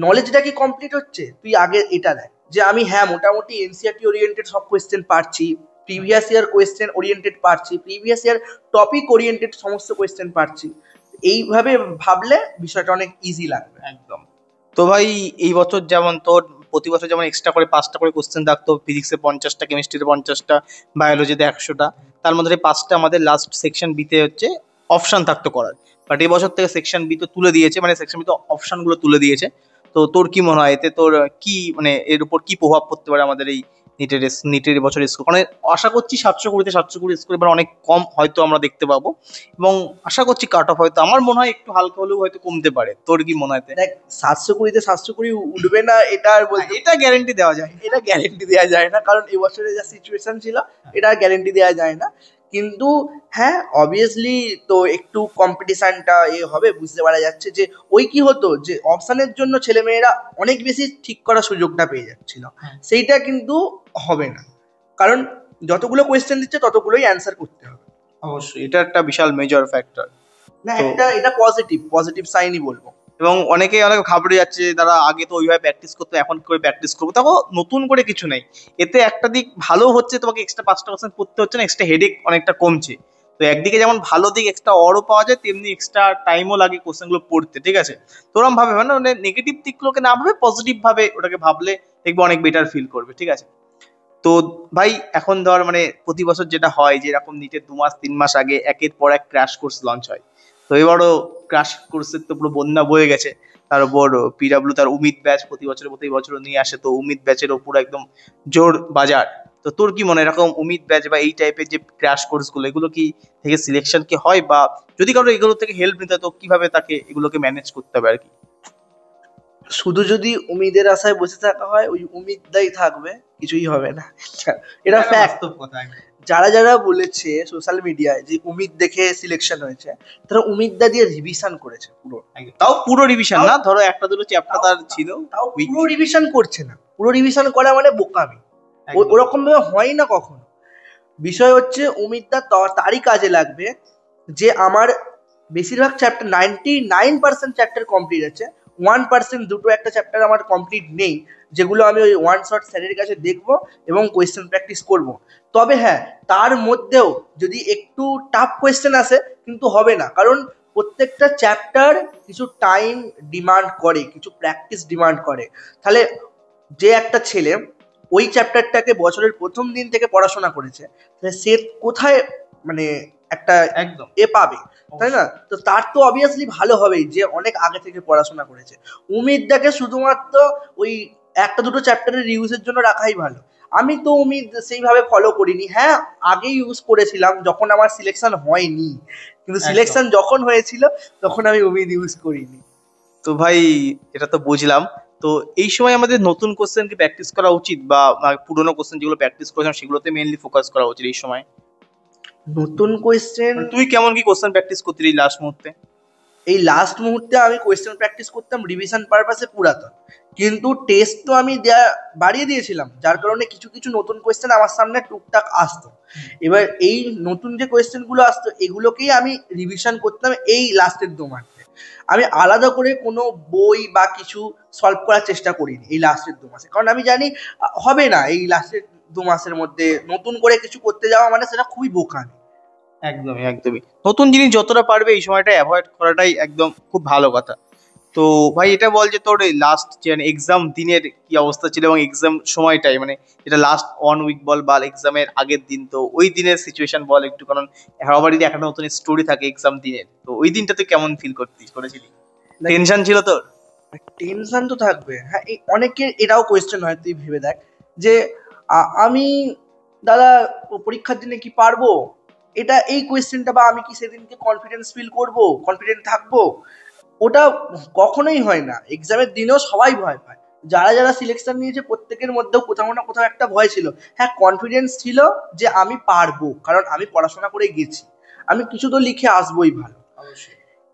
নলেজটা কি কমপ্লিট হচ্ছে, তুই আগে এটা দেখ যে আমি হ্যাঁ মোটামুটি এনসিআরটি ওরিয়েন্টেড সব কোয়েশ্চেন পারছি, প্রিভিয়াস ইয়ার কোয়েশ্চেন ওরিয়েন্টেড পারছি, প্রিভিয়াস ইয়ার টপিক ওরিয়েন্টেড সমস্ত কোয়েশ্চেন পারছি। এইভাবে ভাবলে বিষয়টা অনেক ইজি লাগবে। একদম। তো ভাই এই বছর যেমন তোর প্রতি বছর যেমন এক্সট্রা করে 5টা করে কোশ্চেন থাকতো, ফিজিক্সে 50টা, কেমিস্ট্রিতে 50টা, বায়োলজিতে 100টা, তার মধ্যে 5টা আমাদের লাস্ট সেকশন বিতে হচ্ছে অপশন থাকতো করার। বাট এই বছর থেকে সেকশন বি তো তুলে দিয়েছে, মানে সেকশন বি তো অপশন গুলো তুলে দিয়েছে। তো তোর কি মনে হয় এতে তোর কি মানে এর উপর কি প্রভাব পড়তে পারে আমাদের এই নিটের বছর স্কোর? মানে আশা করছি 720 স্কোর এবার অনেক কম হয়তো আমরা দেখতে পাবো, এবং আশা করছি কাট অফ হয়তো আমার মনে হয় একটু হালকা হলেও হয়তো কমতে পারে। তোর কি মনে হয় এতে? দেখ, 720-তে 720 উঠবে না এটা আর বলতে, এটা গ্যারেন্টি দেওয়া যায়। এটা গ্যারেন্টি দেওয়া যায় না, কারণ এবছরে যা সিচুয়েশন ছিল এটা গ্যারেন্টি দেওয়া যায় না। কিন্তু হ্যাঁ, অবভিয়াসলি তো একটু কম্পিটিশনটা হবে, বুঝতে পারা যাচ্ছে যে ওই কি হতো যে অপশনের জন্য ছেলেমেয়েরা অনেক বেশি ঠিক করার সুযোগটা পেয়ে যাচ্ছিল, সেইটা কিন্তু হবে না, কারণ যতগুলো কোয়েশ্চেন দিচ্ছে ততগুলোই অ্যান্সার করতে হবে। অবশ্যই এটা একটা বিশাল মেজর ফ্যাক্টর। না, তো এটা পজিটিভ পজিটিভ সাইনই বলবো। এবং অনেকে অনেক ঘাবড়ে যাচ্ছে, তারা আগে তো ওইভাবে প্র্যাকটিস করতো, এখন কি করে প্র্যাকটিস করবো, তখন নতুন করে কিছু নেই। এতে একটা দিক ভালো হচ্ছে, তোমাকে এক্সট্রা 5টা কোশ্চেন পড়তে হচ্ছে না, এক্সট্রা হেডেক অনেকটা কমছে। তো একদিকে যেমন ভালো দিক এক্সট্রা অরও পাওয়া যায়, তেমনি এক্সট্রা টাইমও লাগে কোশ্চেন গুলো পড়তে, ঠিক আছে। তো ওরম ভাবে মানে নেগেটিভ দিকগুলোকে না ভাবে পজিটিভ ভাবে ওটাকে ভাবলে দেখবে অনেক বেটার ফিল করবে, ঠিক আছে। তো ভাই এখন ধর মানে প্রতি বছর যেটা হয় যে এরকম নিটের 2 মাস 3 মাস আগে একের পর এক ক্র্যাশ কোর্স লঞ্চ হয়। তো এবারও ক্র্যাশ কোর্সের তো পুরো বন্যা বয়ে গেছে। তার উপর পিডাব্লিউ তার উমিদ ব্যাচ প্রতি বছরের মতো এই বছরও নিয়ে আসে, তো উমিদ ব্যাচের ওপর একদম জোর বাজার। তো তোর কি মনে হয় এরকম উমিদ ব্যাচ বা এই টাইপের যে ক্র্যাশ কোর্স গুলো, এগুলো কি থেকে সিলেকশন কি হয়, বা যদি কারো এগুলো থেকে হেল্প নিতে হয় তো কিভাবে তাকে এগুলোকে ম্যানেজ করতে হবে আর কি? শুধু যদি উমিদের আশায় বসে থাকা হয়, ওই উমিদটাই থাকবে, কিছুই হবে না। এটা ফ্যাক্ট। বাস্তব কথা একদম। যারা যারা বলেছে সোশ্যাল মিডিয়ায় যে উমিদ দেখে সিলেকশন হয়েছে, তারা উমিদদা দিয়ে রিভিশন করেছে পুরো। একদম। তাও পুরো রিভিশন না, ধরো একটা দুটো চ্যাপ্টার তার ছিল। তাও পুরো রিভিশন করছে না, পুরো রিভিশন করা মানে বোকামি, একদম। ওরকম ভাবে হয় না কখনো। বিষয় হচ্ছে উমিদদা তারই কাজে লাগবে যে আমার বেশিরভাগ চ্যাপ্টার 99% চ্যাপ্টার কমপ্লিট আছে, 1% দুটো একটা চ্যাপ্টার আমার কমপ্লিট নেই, যেগুলো আমি ওই ওয়ান শট স্যারের কাছে দেখবো এবং কোয়েশ্চেন প্র্যাকটিস করব। তবে হ্যাঁ, তার মধ্যেও যদি একটু টাফ কোয়েশ্চেন আসে, কিন্তু হবে না, কারণ প্রত্যেকটা চ্যাপ্টার কিছু টাইম ডিমান্ড করে, কিছু প্র্যাকটিস ডিমান্ড করে। তাহলে যে একটা ছেলে ওই চ্যাপ্টারটাকে বছরের প্রথম দিন থেকে পড়াশোনা করেছে, তাহলে সে কোথায় মানে একটা একদম। পাবে, তাই না? তো তার তো অবভিয়াসলি ভালো হবেই যে অনেক আগে থেকে পড়াশোনা করেছে। উমিদটাকে শুধুমাত্র ওই একটা দুটো চ্যাপ্টারের রিউজের জন্য রাখাই ভালো। আমি তো উমিদ সেইভাবে ফলো করিনি, হ্যাঁ আগে ইউজ করেছিলাম যখন আমার সিলেকশন হয়নি, কিন্তু একদম। সিলেকশন যখন হয়েছিল তখন আমি উমিদ ইউজ করিনি। তো ভাই এটা তো বুঝলাম। তো এই সময় আমাদের নতুন কোশ্চেন কি প্র্যাকটিস করা উচিত, বা পুরোনো কোশ্চেন যেগুলো প্র্যাকটিস করেছিলাম সেগুলোতে মেইনলি ফোকাস করা উচিত এই সময়? নতুন কোয়েশ্চেন, মানে তুই কেমন কি কোশ্চেন প্র্যাকটিস করছিলি লাস্ট মুহূর্তে? এই লাস্ট মুহূর্তে আমি কোয়েশ্চেন প্র্যাকটিস করতাম রিভিশন পারপাসে পুরাতন, কিন্তু টেস্ট তো আমি দেয়া বাড়িয়ে দিয়েছিলাম, যার কারণে কিছু কিছু নতুন কোয়েশ্চেন আমার সামনে টুকটাক আসতো। এবার এই নতুন যে কোয়েশ্চেন গুলো আসতো এগুলোকেই আমি রিভিশন করতাম এই লাস্টের 2 মাসে। আমি আলাদা করে কোনো বই বা কিছু সলভ করার চেষ্টা করিনি এই লাস্টের 2 মাসে, কারণ আমি জানি হবে না এই লাস্টের 2 মাসের মধ্যে নতুন করে কিছু করতে যাওয়া, মানে সেটা খুবই বোকামি। একদমই একদমই, নতুন জিনিস যতটা পারবে এই সময়টা অ্যাভয়েড করাটাই একদম খুব ভালো কথা। তো ভাই এটা বল যে তোর এই লাস্ট যে এক্সাম দিনের কি অবস্থা ছিল এবং এক্সাম সময়টাই মানে যেটা লাস্ট 1 উইক বল বা এক্সামের আগের দিন, তো ওই দিনের সিচুয়েশন বল একটু, কারণ সবারই একটা নতুন স্টোরি থাকে এক্সাম দিনের, তো ওই দিনটাতে কেমন ফিল করেছিলি? টেনশন ছিল তোর? টেনশন তো থাকবে, হ্যাঁ। অনেকের এটাও কোয়েশ্চেন হয়, তুই ভেবে দেখ যে আমি দাদা পরীক্ষার দিনে কি পারবো, এটা এই কোয়েশ্চেনটা, বা আমি কি সেদিনকে কনফিডেন্স ফিল করব, কনফিডেন্ট থাকবো, ওটা কখনোই হয় না। এক্সামের দিনেও সবাই ভয় পায়, যারা যারা সিলেকশন নিয়েছে প্রত্যেকের মধ্যেও কোথাও না কোথাও একটা ভয় ছিল। হ্যাঁ, কনফিডেন্স ছিল যে আমি পারবো, কারণ আমি পড়াশোনা করে গেছি, আমি কিছু তো লিখে আসবোই ভালো।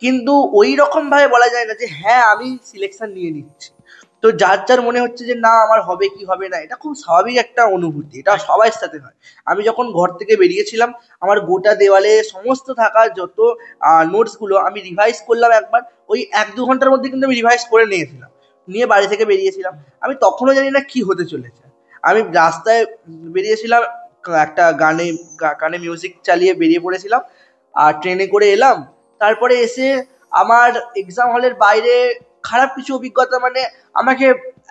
কিন্তু ওই রকম ভাবে বলা যায় না যে হ্যাঁ আমি সিলেকশন নিয়ে নিচ্ছি। তো যার যার মনে হচ্ছে যে না আমার হবে কি হবে না, এটা খুব স্বাভাবিক একটা অনুভূতি, এটা সবার সাথে হয়। আমি যখন ঘর থেকে বেরিয়েছিলাম, আমার গোটা দেওয়ালে সমস্ত থাকা যত নোটস গুলো আমি রিভাইজ করলাম একবার, ওই 1-2 ঘন্টার মধ্যে কিন্তু আমি রিভাইজ করে নিয়েছিলাম, নিয়ে বাড়ি থেকে বেরিয়েছিলাম। আমি তখনও জানি না কি হতে চলেছে। আমি রাস্তায় বেরিয়েছিলাম, একটা কানে মিউজিক চালিয়ে বেরিয়ে পড়েছিলাম, আর ট্রেনে করে এলাম। তারপরে এসে আমার এক্সাম হলের বাইরে খারাপ কিছু অভিজ্ঞতা, মানে আমাকে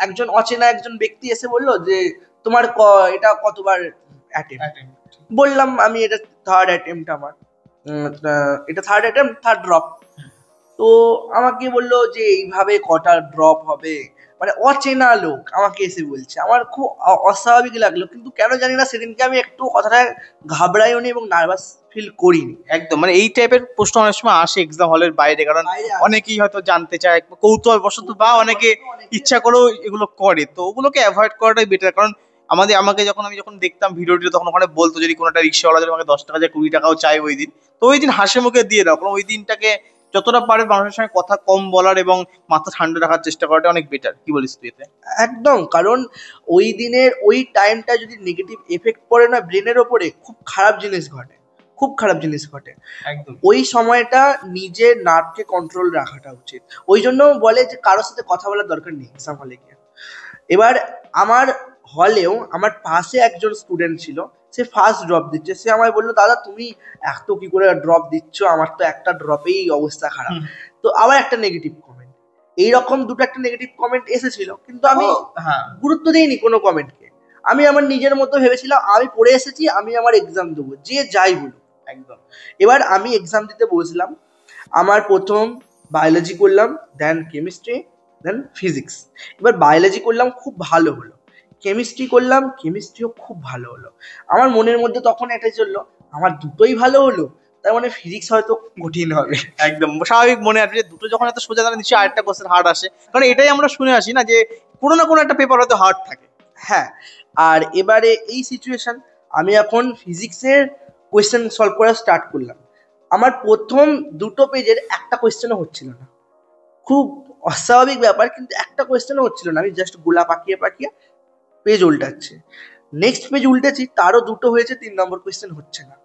একজন অচেনা একজন ব্যক্তি এসে বললো যে তোমার এটা কতবার অ্যাটেম্প। বললাম আমি এটা থার্ড অ্যাটেম্প্ট আমার, এটা থার্ড অ্যাটেম্প্ট, থার্ড ড্রপ। তো আমাকে বললো যে এইভাবে কটা ড্রপ হবে, মানে অচেনা লোক আমাকে এসে বলছে, আমার খুব অস্বাভাবিক লাগলো। কিন্তু কেন জানি না সেদিনকে আমি একটু কথাটা ঘাবড়াইনি এবং নার্ভাস ফিল করিনি। একদম, মানে এই টাইপের প্রশ্ন অনেক সময় আসে এক্সাম হলের বাইরে, কারণ বাইরে আসে। অনেকেই হয়তো জানতে চায় কৌতূহল বশত, বা অনেকে ইচ্ছা করেও এগুলো করে, তো ওগুলোকে অ্যাভয়েড করাটাই বেটার। কারণ আমাকে আমি যখন দেখতাম ভিডিওটি, তখন ওখানে বলতো যদি কোনো একটা রিক্সাওয়ালা যদি আমাকে 10 টাকা যায় 20 টাকাও চাই ওই দিন, তো ওই দিন হাসি মুখে দিয়ে দাও, কারণ ওই দিনটাকে যতটা পারে মানুষের সঙ্গে কথা কম বলার এবং মাথা ঠান্ডা রাখার চেষ্টা করাটা অনেক বেটার। কি বলিস তুই এতে? একদম, কারণ ওই দিনের ওই টাইমটা যদি নেগেটিভ এফেক্ট পড়ে না ব্রেনের ওপরে, খুব খারাপ জিনিস ঘটে, খুব খারাপ জিনিস ঘটে। একদম ওই সময়টা নিজের নার্ভকে কন্ট্রোল রাখাটা উচিত। ওই জন্য বলে যে কারোর সাথে কথা বলার দরকার নেই এক্সাম হলে গিয়ে। এবার আমার হলেও আমার পাশে একজন স্টুডেন্ট ছিল, সে ফার্স্ট ড্রপ দিচ্ছে। সে আমায় বললো দাদা তুমি এত কি করে ড্রপ দিচ্ছ, আমার তো একটা ড্রপেই অবস্থা খারাপ। তো আবার একটা নেগেটিভ কমেন্ট, এইরকম দুটো একটা নেগেটিভ কমেন্ট এসেছিল, কিন্তু আমি হ্যাঁ গুরুত্ব দিইনি কোনো কমেন্টকে। আমি আমার নিজের মতো ভেবেছিলাম আমি পড়ে এসেছি, আমি আমার এক্সাম দেবো, যে যাই বলুক। একদম এবার আমি এক্সাম দিতে বসলাম, আমার প্রথম বায়োলজি করলাম, দেন কেমিস্ট্রি, দেন ফিজিক্স। এবার বায়োলজি করলাম, খুব ভালো হলো। কেমিস্ট্রি করলাম, কেমিস্ট্রিও খুব ভালো হলো। আমার মনের মধ্যে তখন এটাই চললো, আমার দুটোই ভালো হলো, তার মানে ফিজিক্স হয়তো কঠিন হবে। একদম স্বাভাবিক মনে আসবে যে দুটো যখন এত সোজা, তাহলে নিশ্চয়ই আরেকটা কোশ্চেন হার্ড আসে, কারণ এটাই আমরা শুনে আসি না যে কোনো না কোনো একটা পেপার হয়তো হার্ড থাকে। হ্যাঁ, আর এবারে এই সিচুয়েশন, আমি এখন ফিজিক্সের কোয়েশ্চেন সলভ করা স্টার্ট করলাম। আমার প্রথম 2 পেজের একটা কোয়েশ্চেনও হচ্ছিল না, খুব অস্বাভাবিক ব্যাপার, কিন্তু একটা কোয়েশ্চেনও হচ্ছিল না। আমি জাস্ট গোলা পাকিয়ে পাকিয়ে পেজ উল্টাচ্ছি, নেক্সট পেজ উল্টেছি, তারও 2 হয়েছে, 3 নম্বর কোয়েশ্চেন হচ্ছে না।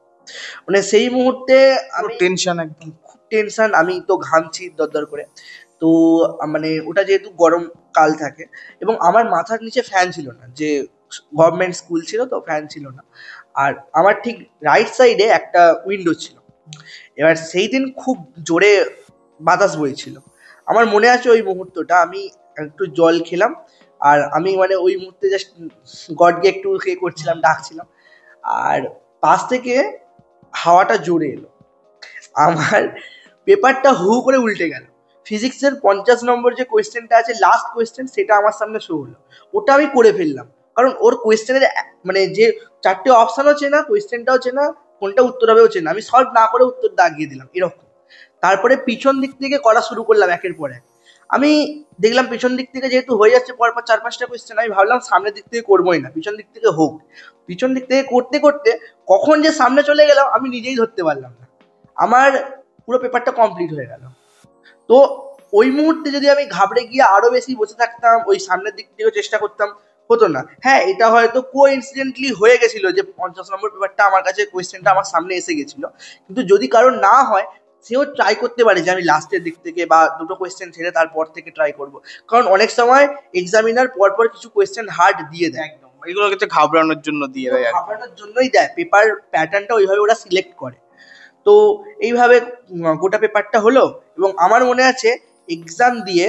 মানে সেই মুহূর্তে আমি টেনশন একদম। খুব টেনশন, আমি তো ঘামছি দরদর করে। তো মানে ওটা যেহেতু গরম কাল থাকে, এবং আমার মাথার নিচে ফ্যান ছিল না, যে গভর্নমেন্ট স্কুল ছিল তো ফ্যান ছিল না। আর আমার ঠিক রাইট সাইডে একটা উইন্ডো ছিল। এবার সেই দিন খুব জোরে বাতাস বইছিল। আমার মনে আছে ওই মুহূর্তটা, আমি একটু জল খেলাম, আর আমি মানে ওই মুহূর্তে জাস্ট গডকে একটু করছিলাম, ডাকছিলাম। আর পাশ থেকে হাওয়াটা জোরে এলো, আমার পেপারটা হু করে উল্টে গেল। ফিজিক্সের 50 নম্বর যে কোয়েশ্চেনটা আছে, লাস্ট কোয়েশ্চেন, সেটা আমার সামনে শো হলো। ওটা আমি করে ফেললাম, কারণ ওর কোয়েশ্চেনের মানে যে 4টে অপশানও চেনা, কোয়েশ্চেনটাও চেনা, কোনটা উত্তর হবেও চেনা, আমি সলভ না করে উত্তর দাগিয়ে দিলাম এরকম। তারপরে পিছন দিক থেকে করা শুরু করলাম একের পর এক। আমি দেখলাম পিছন দিক থেকে যেহেতু হয়ে যাচ্ছে পরপর 4-5টা কোয়েশ্চেন, আমি ভাবলাম সামনের দিক থেকে করবোই না, পিছন দিক থেকে হোক। পিছন দিক থেকে করতে করতে কখন যে সামনে চলে গেলাম আমি নিজেই ধরতে পারলাম না। আমার পুরো পেপারটা কমপ্লিট হয়ে গেল। তো ওই মুহূর্তে যদি আমি ঘাবড়ে গিয়ে আরো বেশি বসে থাকতাম, ওই সামনের দিক থেকে চেষ্টা করতাম, হতো না। হ্যাঁ, এটা হয়তো কোইন্সিডেন্টলি হয়ে গেছিল যে 50 নম্বর পেপারটা আমার কাছে, কোয়েশ্চেনটা আমার সামনে এসে গেছিল, কিন্তু যদি কারণ না হয় সেও ট্রাই করতে পারে যে আমি লাস্টের দিক থেকে বা দুটো কোয়েশ্চেন ছেড়ে তারপর থেকে ট্রাই করব। কারণ অনেক সময় এক্সামিনার পরপর কিছু কোয়েশ্চেন হার্ড দিয়ে দেয়, একদম এগুলো কিন্তু ঘাবড়ানোর জন্য দিয়ে দেয় আর কি। ভাবনার জন্যই দেয়, পেপার প্যাটার্নটা ওইভাবে ওরা সিলেক্ট করে। তো এইভাবে গোটা পেপারটা হলো। এবং আমার মনে আছে এক্সাম দিয়ে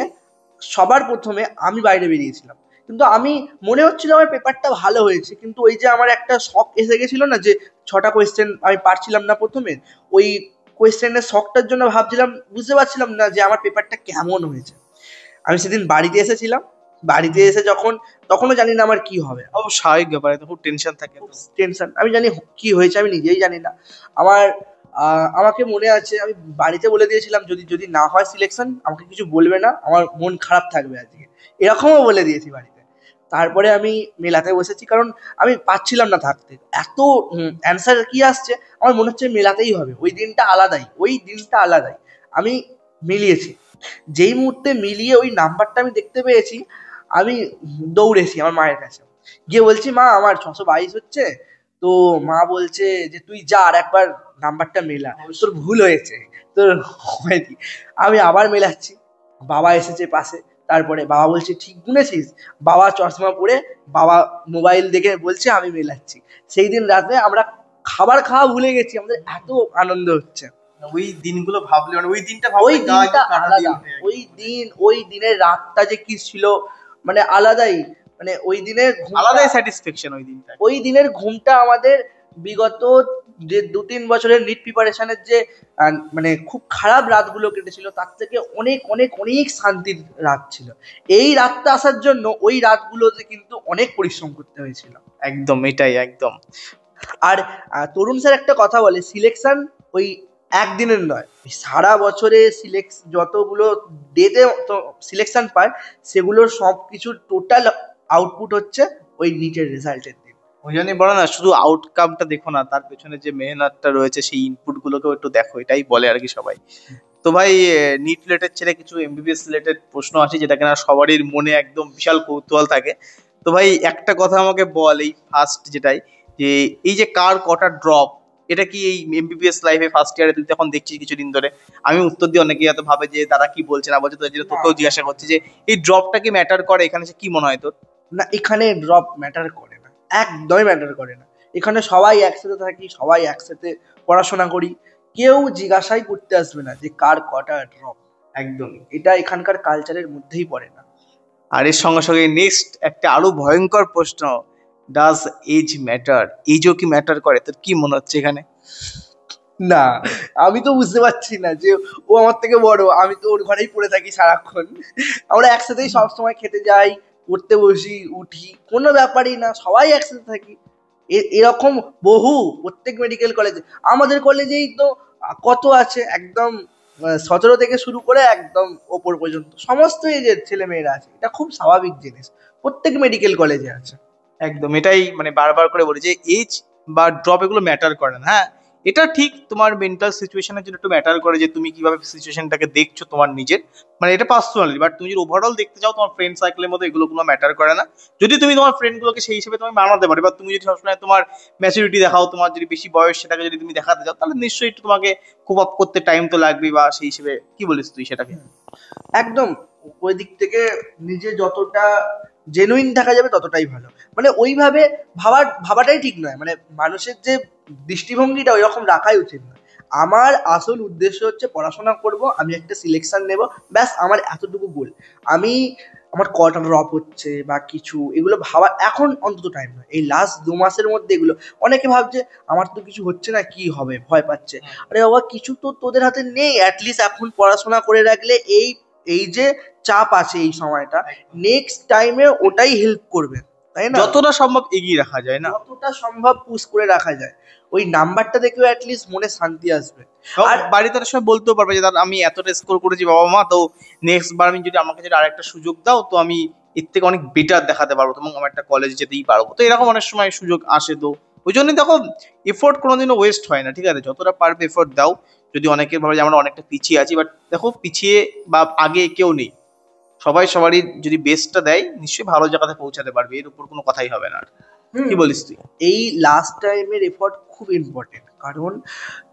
সবার প্রথমে আমি বাইরে বেরিয়েছিলাম, কিন্তু আমি মনে হচ্ছিল আমার পেপারটা ভালো হয়েছে, কিন্তু ওই যে আমার একটা শখ এসে গেছিল না, যে 6টা কোয়েশ্চেন আমি পারছিলাম না প্রথমে, ওই কোয়েশ্চেনের শখটার জন্য ভাবছিলাম, বুঝতে পারছিলাম না যে আমার পেপারটা কেমন হয়েছে। আমি সেদিন বাড়িতে এসেছিলাম, বাড়িতে এসে তখনও জানি না আমার কি হবে, অবশ্য স্বাভাবিক ব্যাপার, এতে খুব টেনশন থাকে তো। টেনশন, আমি জানি কি হয়েছে আমি নিজেই জানি না। আমার আমাকে মনে আছে আমি বাড়িতে বলে দিয়েছিলাম যদি যদি না হয় সিলেকশন আমাকে কিছু বলবে না, আমার মন খারাপ থাকবে আজকে, এরকমও বলে দিয়েছি বাড়িতে। তারপরে আমি মেলাতে বসেছি, কারণ আমি পাচ্ছিলাম না থাকতে, এত অ্যান্সার কি আসছে, আমার মনে হচ্ছে মেলাতেই হবে, ওই দিনটা আলাদাই, ওই দিনটা আলাদাই। আমি মিলিয়েছি, যেই মুহূর্তে মিলিয়ে ওই নাম্বারটা আমি দেখতে পেয়েছি, আমি দৌড়েছি আমার মায়ের কাছে, গিয়ে বলছি মা আমার 622 হচ্ছে। তো মা বলছে যে তুই যা আর একবার নাম্বারটা মেলা, তোর ভুল হয়েছে, তোর হয়নি। আমি আবার মেলাচ্ছি, বাবা এসেছে পাশে, তারপরে বাবা বলছে ঠিক গুনেছিস, বাবা চশমা পরে বাবা মোবাইল দেখে বলছে আমি মেলাচ্ছি। সেই দিন রাতে আমরা খাবার খাওয়া ভুলে গেছি, আমাদের এত আনন্দ হচ্ছে। ওই দিনগুলো ভাবলে মানে ওই দিনটা ওই ভাবলে গা দিনটা একদম কাঁটা দিয়ে আলাদা, ওঠে। ওই দিনের রাতটা যে কি ছিল, মানে আলাদাই, মানে ওই দিনের আলাদাই স্যাটিসফ্যাকশন ওই দিনটা। ওই দিনের ঘুমটা আমাদের বিগত যে 2-3 বছরের নিট প্রিপারেশনের যে মানে খুব খারাপ রাতগুলো কেটেছিল, তার থেকে অনেক অনেক অনেক শান্তির রাত ছিল। এই রাতটা আসার জন্য ওই রাতগুলোতে কিন্তু অনেক পরিশ্রম করতে হয়েছিল। একদম এটাই একদম। আর তরুণ স্যার একটা কথা বলে, সিলেকশন ওই একদিনের নয়, সারা বছরে যতগুলো ডেতে সিলেকশন পায়, সেগুলোর সব কিছুর টোটাল আউটপুট হচ্ছে ওই নিটের রেজাল্টের দিন। ওই জন্যই বলো না, শুধু আউটকামটা দেখো না, তার পেছনে যে মেহনতটা রয়েছে সেই ইনপুট গুলোকেও একটু দেখো, এটাই বলে আর কি সবাই। তো ভাই নিট রিলেটেড ছেড়ে কিছু এমবিবিএস রিলেটেড প্রশ্ন আছে যেটা কিনা সবারই মনে একদম বিশাল কৌতূহল থাকে। তো ভাই একটা কথা আমাকে বল, এই ফার্স্ট যেটাই, যে এই যে কার কটা ড্রপ, এটা কি এই এমবিবিএস লাইফে ফার্স্ট ইয়ারে তুই তখন দেখছিস কিছুদিন ধরে, আমি উত্তর দিয়ে অনেকেই হয়তো ভাবে যে তারা কি বলছে না বলছে, তো এই জন্য তোকেও জিজ্ঞাসা করছি যে এই ড্রপটা কি ম্যাটার করে এখানে, সে কি মনে হয় তোর? না, এখানে ড্রপ ম্যাটার করে না, একদমই ম্যাটার করে না। এখানে সবাই একসাথে থাকি, সবাই একসাথে পড়াশোনা করি, কেউ জিজ্ঞাসাই করতে আসবে না যে কার কটা ড্রপ। একদম। এটা এখানকার কালচারের মধ্যেই পড়ে না। আর এর সঙ্গে সঙ্গে নেক্সট একটা আরো ভয়ঙ্কর প্রশ্ন, ডাজ এজ ম্যাটার? এজও কি ম্যাটার করে? তোর কি মনে হচ্ছে এখানে? না, আমি তো বুঝতে পারছি না যে ও আমার থেকে বড়, আমি তো ওর ঘরেই পড়ে থাকি সারাক্ষণ, আমরা একসাথেই সবসময় খেতে যাই, পড়তে বসি, উঠি, কোনো ব্যাপারই না, সবাই একসাথে থাকি। এরকম বহু, প্রত্যেক মেডিকেল কলেজে, আমাদের কলেজেই তো কত আছে, একদম 17 থেকে শুরু করে একদম ওপর পর্যন্ত সমস্ত এজের ছেলে মেয়েরা আছে, এটা খুব স্বাভাবিক জিনিস, প্রত্যেক মেডিকেল কলেজে আছে। একদম এটাই মানে বারবার করে বলি যে এজ বা ড্রপ এগুলো ম্যাটার করে না। হ্যাঁ, এটা ঠিক তোমার মেন্টাল সিচুয়েশনের জন্য একটু ম্যাটার করে, যে তুমি কিভাবে সিচুয়েশনটাকে দেখছো তোমার নিজের, মানে এটা পার্সোনালি। বাট তুমি যদি ওভারঅল দেখতে চাও তোমার ফ্রেন্ড সার্কেলের মধ্যে, এগুলো কোনো ম্যাটার করে না। যদি তুমি তোমার ফ্রেন্ডগুলোকে সেই হিসেবে তুমি মানাতে পারো, বা তুমি যদি সবসময় তোমার ম্যাচুরিটি দেখাও, তোমার যদি বেশি বয়স সেটাকে যদি তুমি দেখাতে চাও, তাহলে নিশ্চয়ই একটু তোমাকে কোপ আপ করতে টাইম তো লাগবেই, বা সেই হিসেবে কি বলিস তুই সেটাকে? একদম, ওই দিক থেকে নিজে যতটা জেনুইন থাকা যাবে ততটাই ভালো, মানে ওইভাবে ভাবাটাই ঠিক নয়, মানে মানুষের যে দৃষ্টিভঙ্গিটা ওই রকম রাখাই উচিত নয়। আমার আসল উদ্দেশ্য হচ্ছে পড়াশোনা করব, আমি একটা সিলেকশন নেব, ব্যাস, আমার এতটুকু গোল। আমি আমার কটা ড্রপ হচ্ছে বা কিছু, এগুলো ভাবা এখন অন্তত টাইম নয়, এই লাস্ট 2 মাসের মধ্যে এগুলো, অনেকে ভাবছে আমার তো কিছু হচ্ছে না, কি হবে, ভয় পাচ্ছে। আরে বাবা, কিছু তো তোদের হাতে নেই, অ্যাটলিস্ট এখন পড়াশোনা করে রাখলে এই এই যে চাপ আছে এই সময়টা, নেক্সট টাইমে ওটাই হেল্প করবে, তাই না? যতটা সম্ভব এগিয়ে রাখা যায় না, যতটা সম্ভব পুশ করে রাখা যায়, ওই নাম্বারটা দেখেও অ্যাটলিস্ট মনে শান্তি আসবে। আর বাড়িতে তার সময় বলতেও পারবে যে দাদা আমি এতটা স্কোর করেছি বাবা মা, তো নেক্সট বার আমি যদি আমাকে যদি আরেকটা সুযোগ দাও, তো আমি এর থেকে অনেক বেটার দেখাতে পারবো, এবং আমার একটা কলেজ যেতেই পারবো। তো এরকম অনেক সময় সুযোগ আসে, তো ওই জন্যই দেখো এফোর্ট কোনোদিনও ওয়েস্ট হয় না, ঠিক আছে? যতটা পারবে এফোর্ট দাও। যদি অনেকে ভাবে যে আমরা অনেকটা পিছিয়ে আছি, বাট দেখো পিছিয়ে বা আগে কেউ নেই, সবাই সবারই যদি বেস্টটা দেয় নিশ্চয়ই ভালো জায়গাতে পৌঁছাতে পারবে, এর উপর কোনো কথাই হবে না। কি বলিস তুই? এই লাস্ট টাইমের এফোর্ট খুব ইম্পর্টেন্ট, কারণ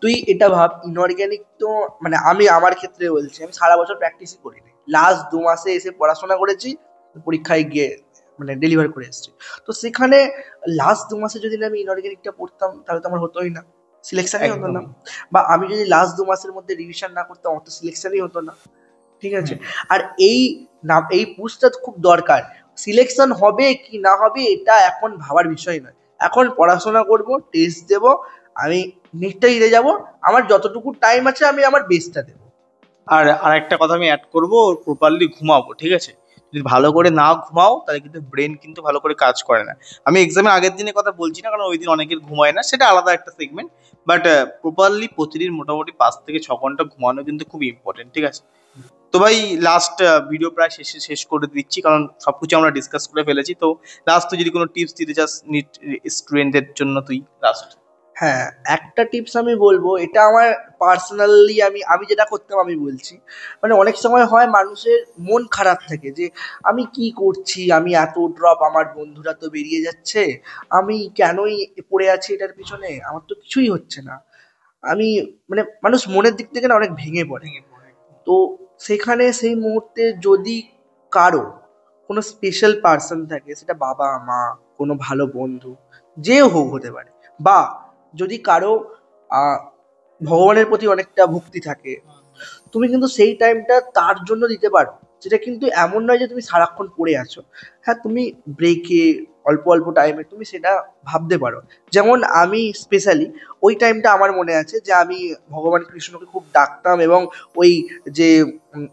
তুই এটা ভাব ইনঅর্গ্যানিক তো মানে আমি আমার ক্ষেত্রে বলছি, আমি সারা বছর প্র্যাকটিসই করিনি, লাস্ট 2 মাসে এসে পড়াশোনা করেছি, পরীক্ষায় গিয়ে মানে ডেলিভার করে এসেছি। তো সেখানে লাস্ট 2 মাসে যদি না আমি ইনঅর্গ্যানিকটা পড়তাম তাহলে তো আমার হতোই না, সিলেকশনই হতো না। একদম। বা আমি যদি লাস্ট 2 মাসের মধ্যে রিভিশন না করতাম অত সিলেকশনই হতো না, ঠিক আছে। আর এই এই পুশটা খুব দরকার। সিলেকশন হবে কি না হবে এটা এখন ভাবার বিষয় নয়, এখন পড়াশোনা করব, টেস্ট দেব, আমি নিটটা দিতে যাব, আমার যতটুকু টাইম আছে আমি আমার বেস্টটা দেবো। আর একটা কথা আমি অ্যাড করবো, প্রপারলি ঘুমাবো, ঠিক আছে? যদি ভালো করে না ঘুমাও তাহলে কিন্তু ব্রেন কিন্তু ভালো করে কাজ করে না। আমি এক্সামের আগের দিনের কথা বলছি না, কারণ ওই দিন অনেকের ঘুমায় না, সেটা আলাদা একটা সেগমেন্ট। বাট প্রপারলি প্রতিদিন মোটামুটি 5 থেকে 6 ঘন্টা ঘুমানো কিন্তু খুব ইম্পর্টেন্ট, ঠিক আছে? তো ভাই লাস্ট ভিডিও প্রায় শেষ করে দিচ্ছি, কারণ সবকিছু আমরা ডিসকাস করে ফেলেছি। তো লাস্ট তুই যদি কোনো টিপস দিতে চাস নিট স্টুডেন্টদের জন্য, তুই লাস্ট। হ্যাঁ, একটা টিপস আমি বলবো, এটা আমার পার্সোনালি আমি আমি যেটা করতাম আমি বলছি। মানে অনেক সময় হয় মানুষের মন খারাপ থাকে যে আমি কি করছি, আমি এত ড্রপ, আমার বন্ধুরা তো বেরিয়ে যাচ্ছে, আমি কেনই পড়ে আছি এটার পিছনে, আমার তো কিছুই হচ্ছে না। আমি মানে মানুষ মনের দিক থেকে না অনেক ভেঙে পড়ে। তো সেখানে সেই মুহূর্তে যদি কারো কোনো স্পেশাল পার্সন থাকে, সেটা বাবা মা, কোনো ভালো বন্ধু, যে হোক হতে পারে, বা যদি কারো আহ, ভগবানের প্রতি অনেকটা ভক্তি থাকে, তুমি কিন্তু সেই টাইমটা তার জন্য দিতে পারো। যেটা কিন্তু এমন নয় যে তুমি সারাক্ষণ পড়ে আছো। হ্যাঁ, তুমি ব্রেকে অল্প অল্প টাইমে তুমি সেটা ভাবতে পারো। যেমন আমি স্পেশালি ওই টাইমটা আমার মনে আছে যে আমি ভগবান কৃষ্ণকে খুব ডাকতাম, এবং ওই যে উম,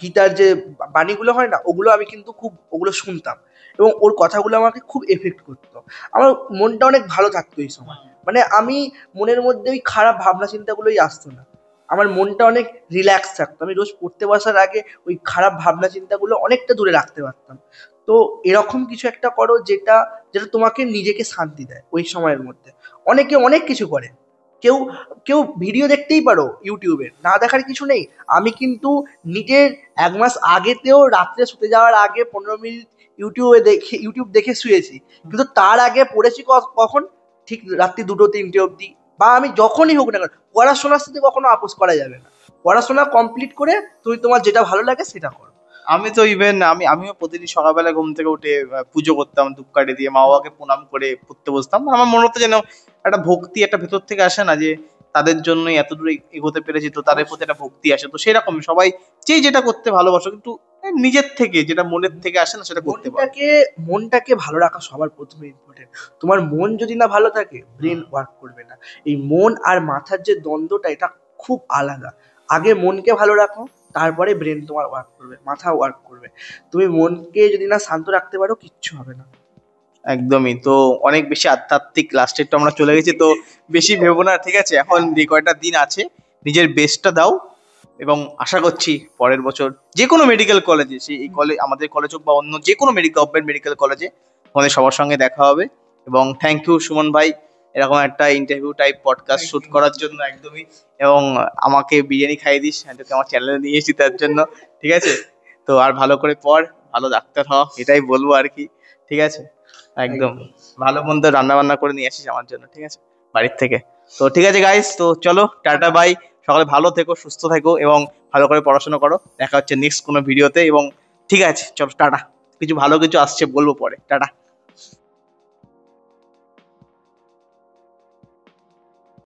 গীতার যে বাণীগুলো হয় না, ওগুলো আমি কিন্তু খুব ওগুলো শুনতাম, এবং ওর কথাগুলো আমাকে খুব এফেক্ট করতো। আমার মনটা অনেক ভালো থাকতো এই সময়। মানে আমি মনের মধ্যে ওই খারাপ ভাবনা চিন্তাগুলোই আসতো না, আমার মনটা অনেক রিল্যাক্স থাকতো, আমি রোজ পড়তে বসার আগে ওই খারাপ ভাবনা চিন্তাগুলো অনেকটা দূরে রাখতে পারতাম। তো এরকম কিছু একটা করো যেটা যেটা তোমাকে নিজেকে শান্তি দেয় ওই সময়ের মধ্যে। অনেকে অনেক কিছু করে, কেউ কেউ ভিডিও দেখতেই পারো ইউটিউবে, না দেখার কিছু নেই। আমি কিন্তু নিজের 1 মাস আগেতেও রাত্রে শুতে যাওয়ার আগে 15 মিনিট ইউটিউব দেখে শুয়েছি, কিন্তু তার আগে পড়েছি কখন, ঠিক রাত্রি 2টো 3টে অবধি। বা আমি যখনই হোক না কেন, পড়াশোনার সাথে কখনো আপোষ করা যাবে না, পড়াশোনা কমপ্লিট করে তুমি তোমার যেটা ভালো লাগে সেটা করো। আমি তো ইভেন আমিও প্রতিদিন সকালবেলা ঘুম থেকে উঠে পুজো করতাম, ধূপকাঠি দিয়ে মা বাবাকে প্রণাম করে পড়তে বসতাম। আমার মনে হতো যেন একটা ভক্তি একটা ভেতর থেকে আসে না, যে তাদের জন্যই এত দূরে এগোতে পেরেছি, তো তাদের প্রতি একটা ভক্তি আসে। তো সেরকম সবাই যে যেটা করতে ভালোবাসো, কিন্তু নিজের থেকে যেটা মনের থেকে আসে না সেটা করতে পারো। মনটাকে ভালো রাখা সবার প্রথমে ইম্পর্টেন্ট। তোমার মন যদি না ভালো থাকে, ব্রেন ওয়ার্ক করবে না। এই মন আর মাথার যে দ্বন্দ্বটা, এটা খুব আলাদা। আগে মনকে ভালো রাখো, তারপরে ব্রেন তোমার ওয়ার্ক করবে, মাথা ওয়ার্ক করবে। তুমি মনকে যদি না শান্ত রাখতে পারো, কিচ্ছু হবে না। একদমই। তো অনেক বেশি আধ্যাত্মিক লাস্টের তো আমরা চলে গেছি, তো বেশি ভেবো না, ঠিক আছে? এখন যে কয়টা দিন আছে নিজের বেস্টটা দাও, এবং আশা করছি পরের বছর যে কোনো মেডিকেল কলেজে, সেই এই কলেজ আমাদের কলেজ হোক বা অন্য যে কোনো গভর্নমেন্ট মেডিকেল কলেজে আমাদের সবার সঙ্গে দেখা হবে। এবং থ্যাংক ইউ সুমন ভাই, এরকম একটা ইন্টারভিউ টাইপ পডকাস্ট শুট করার জন্য, একদমই। এবং আমাকে বিরিয়ানি খাইয়ে দিস, আমি তোকে আমার চ্যানেলে নিয়ে এসেছি তার জন্য, ঠিক আছে? তো আর ভালো করে পড়, ভালো ডাক্তার হ, এটাই বলবো আর কি, ঠিক আছে? একদম ভালো মন্দ রান্না বান্না করে নিয়ে আসিস আমার জন্য, ঠিক আছে? বাড়ির থেকে। তো ঠিক আছে গাইস, তো চলো টাটা বাই। সকালে ভালো থেকো, সুস্থ থেকো, এবং ভালো করে পড়াশোনা করো। দেখা হচ্ছে নেক্সট কোনো ভিডিওতে। এবং ঠিক আছে, চলো টাটা। কিছু ভালো কিছু আসছে বলবো পরে, টাটা।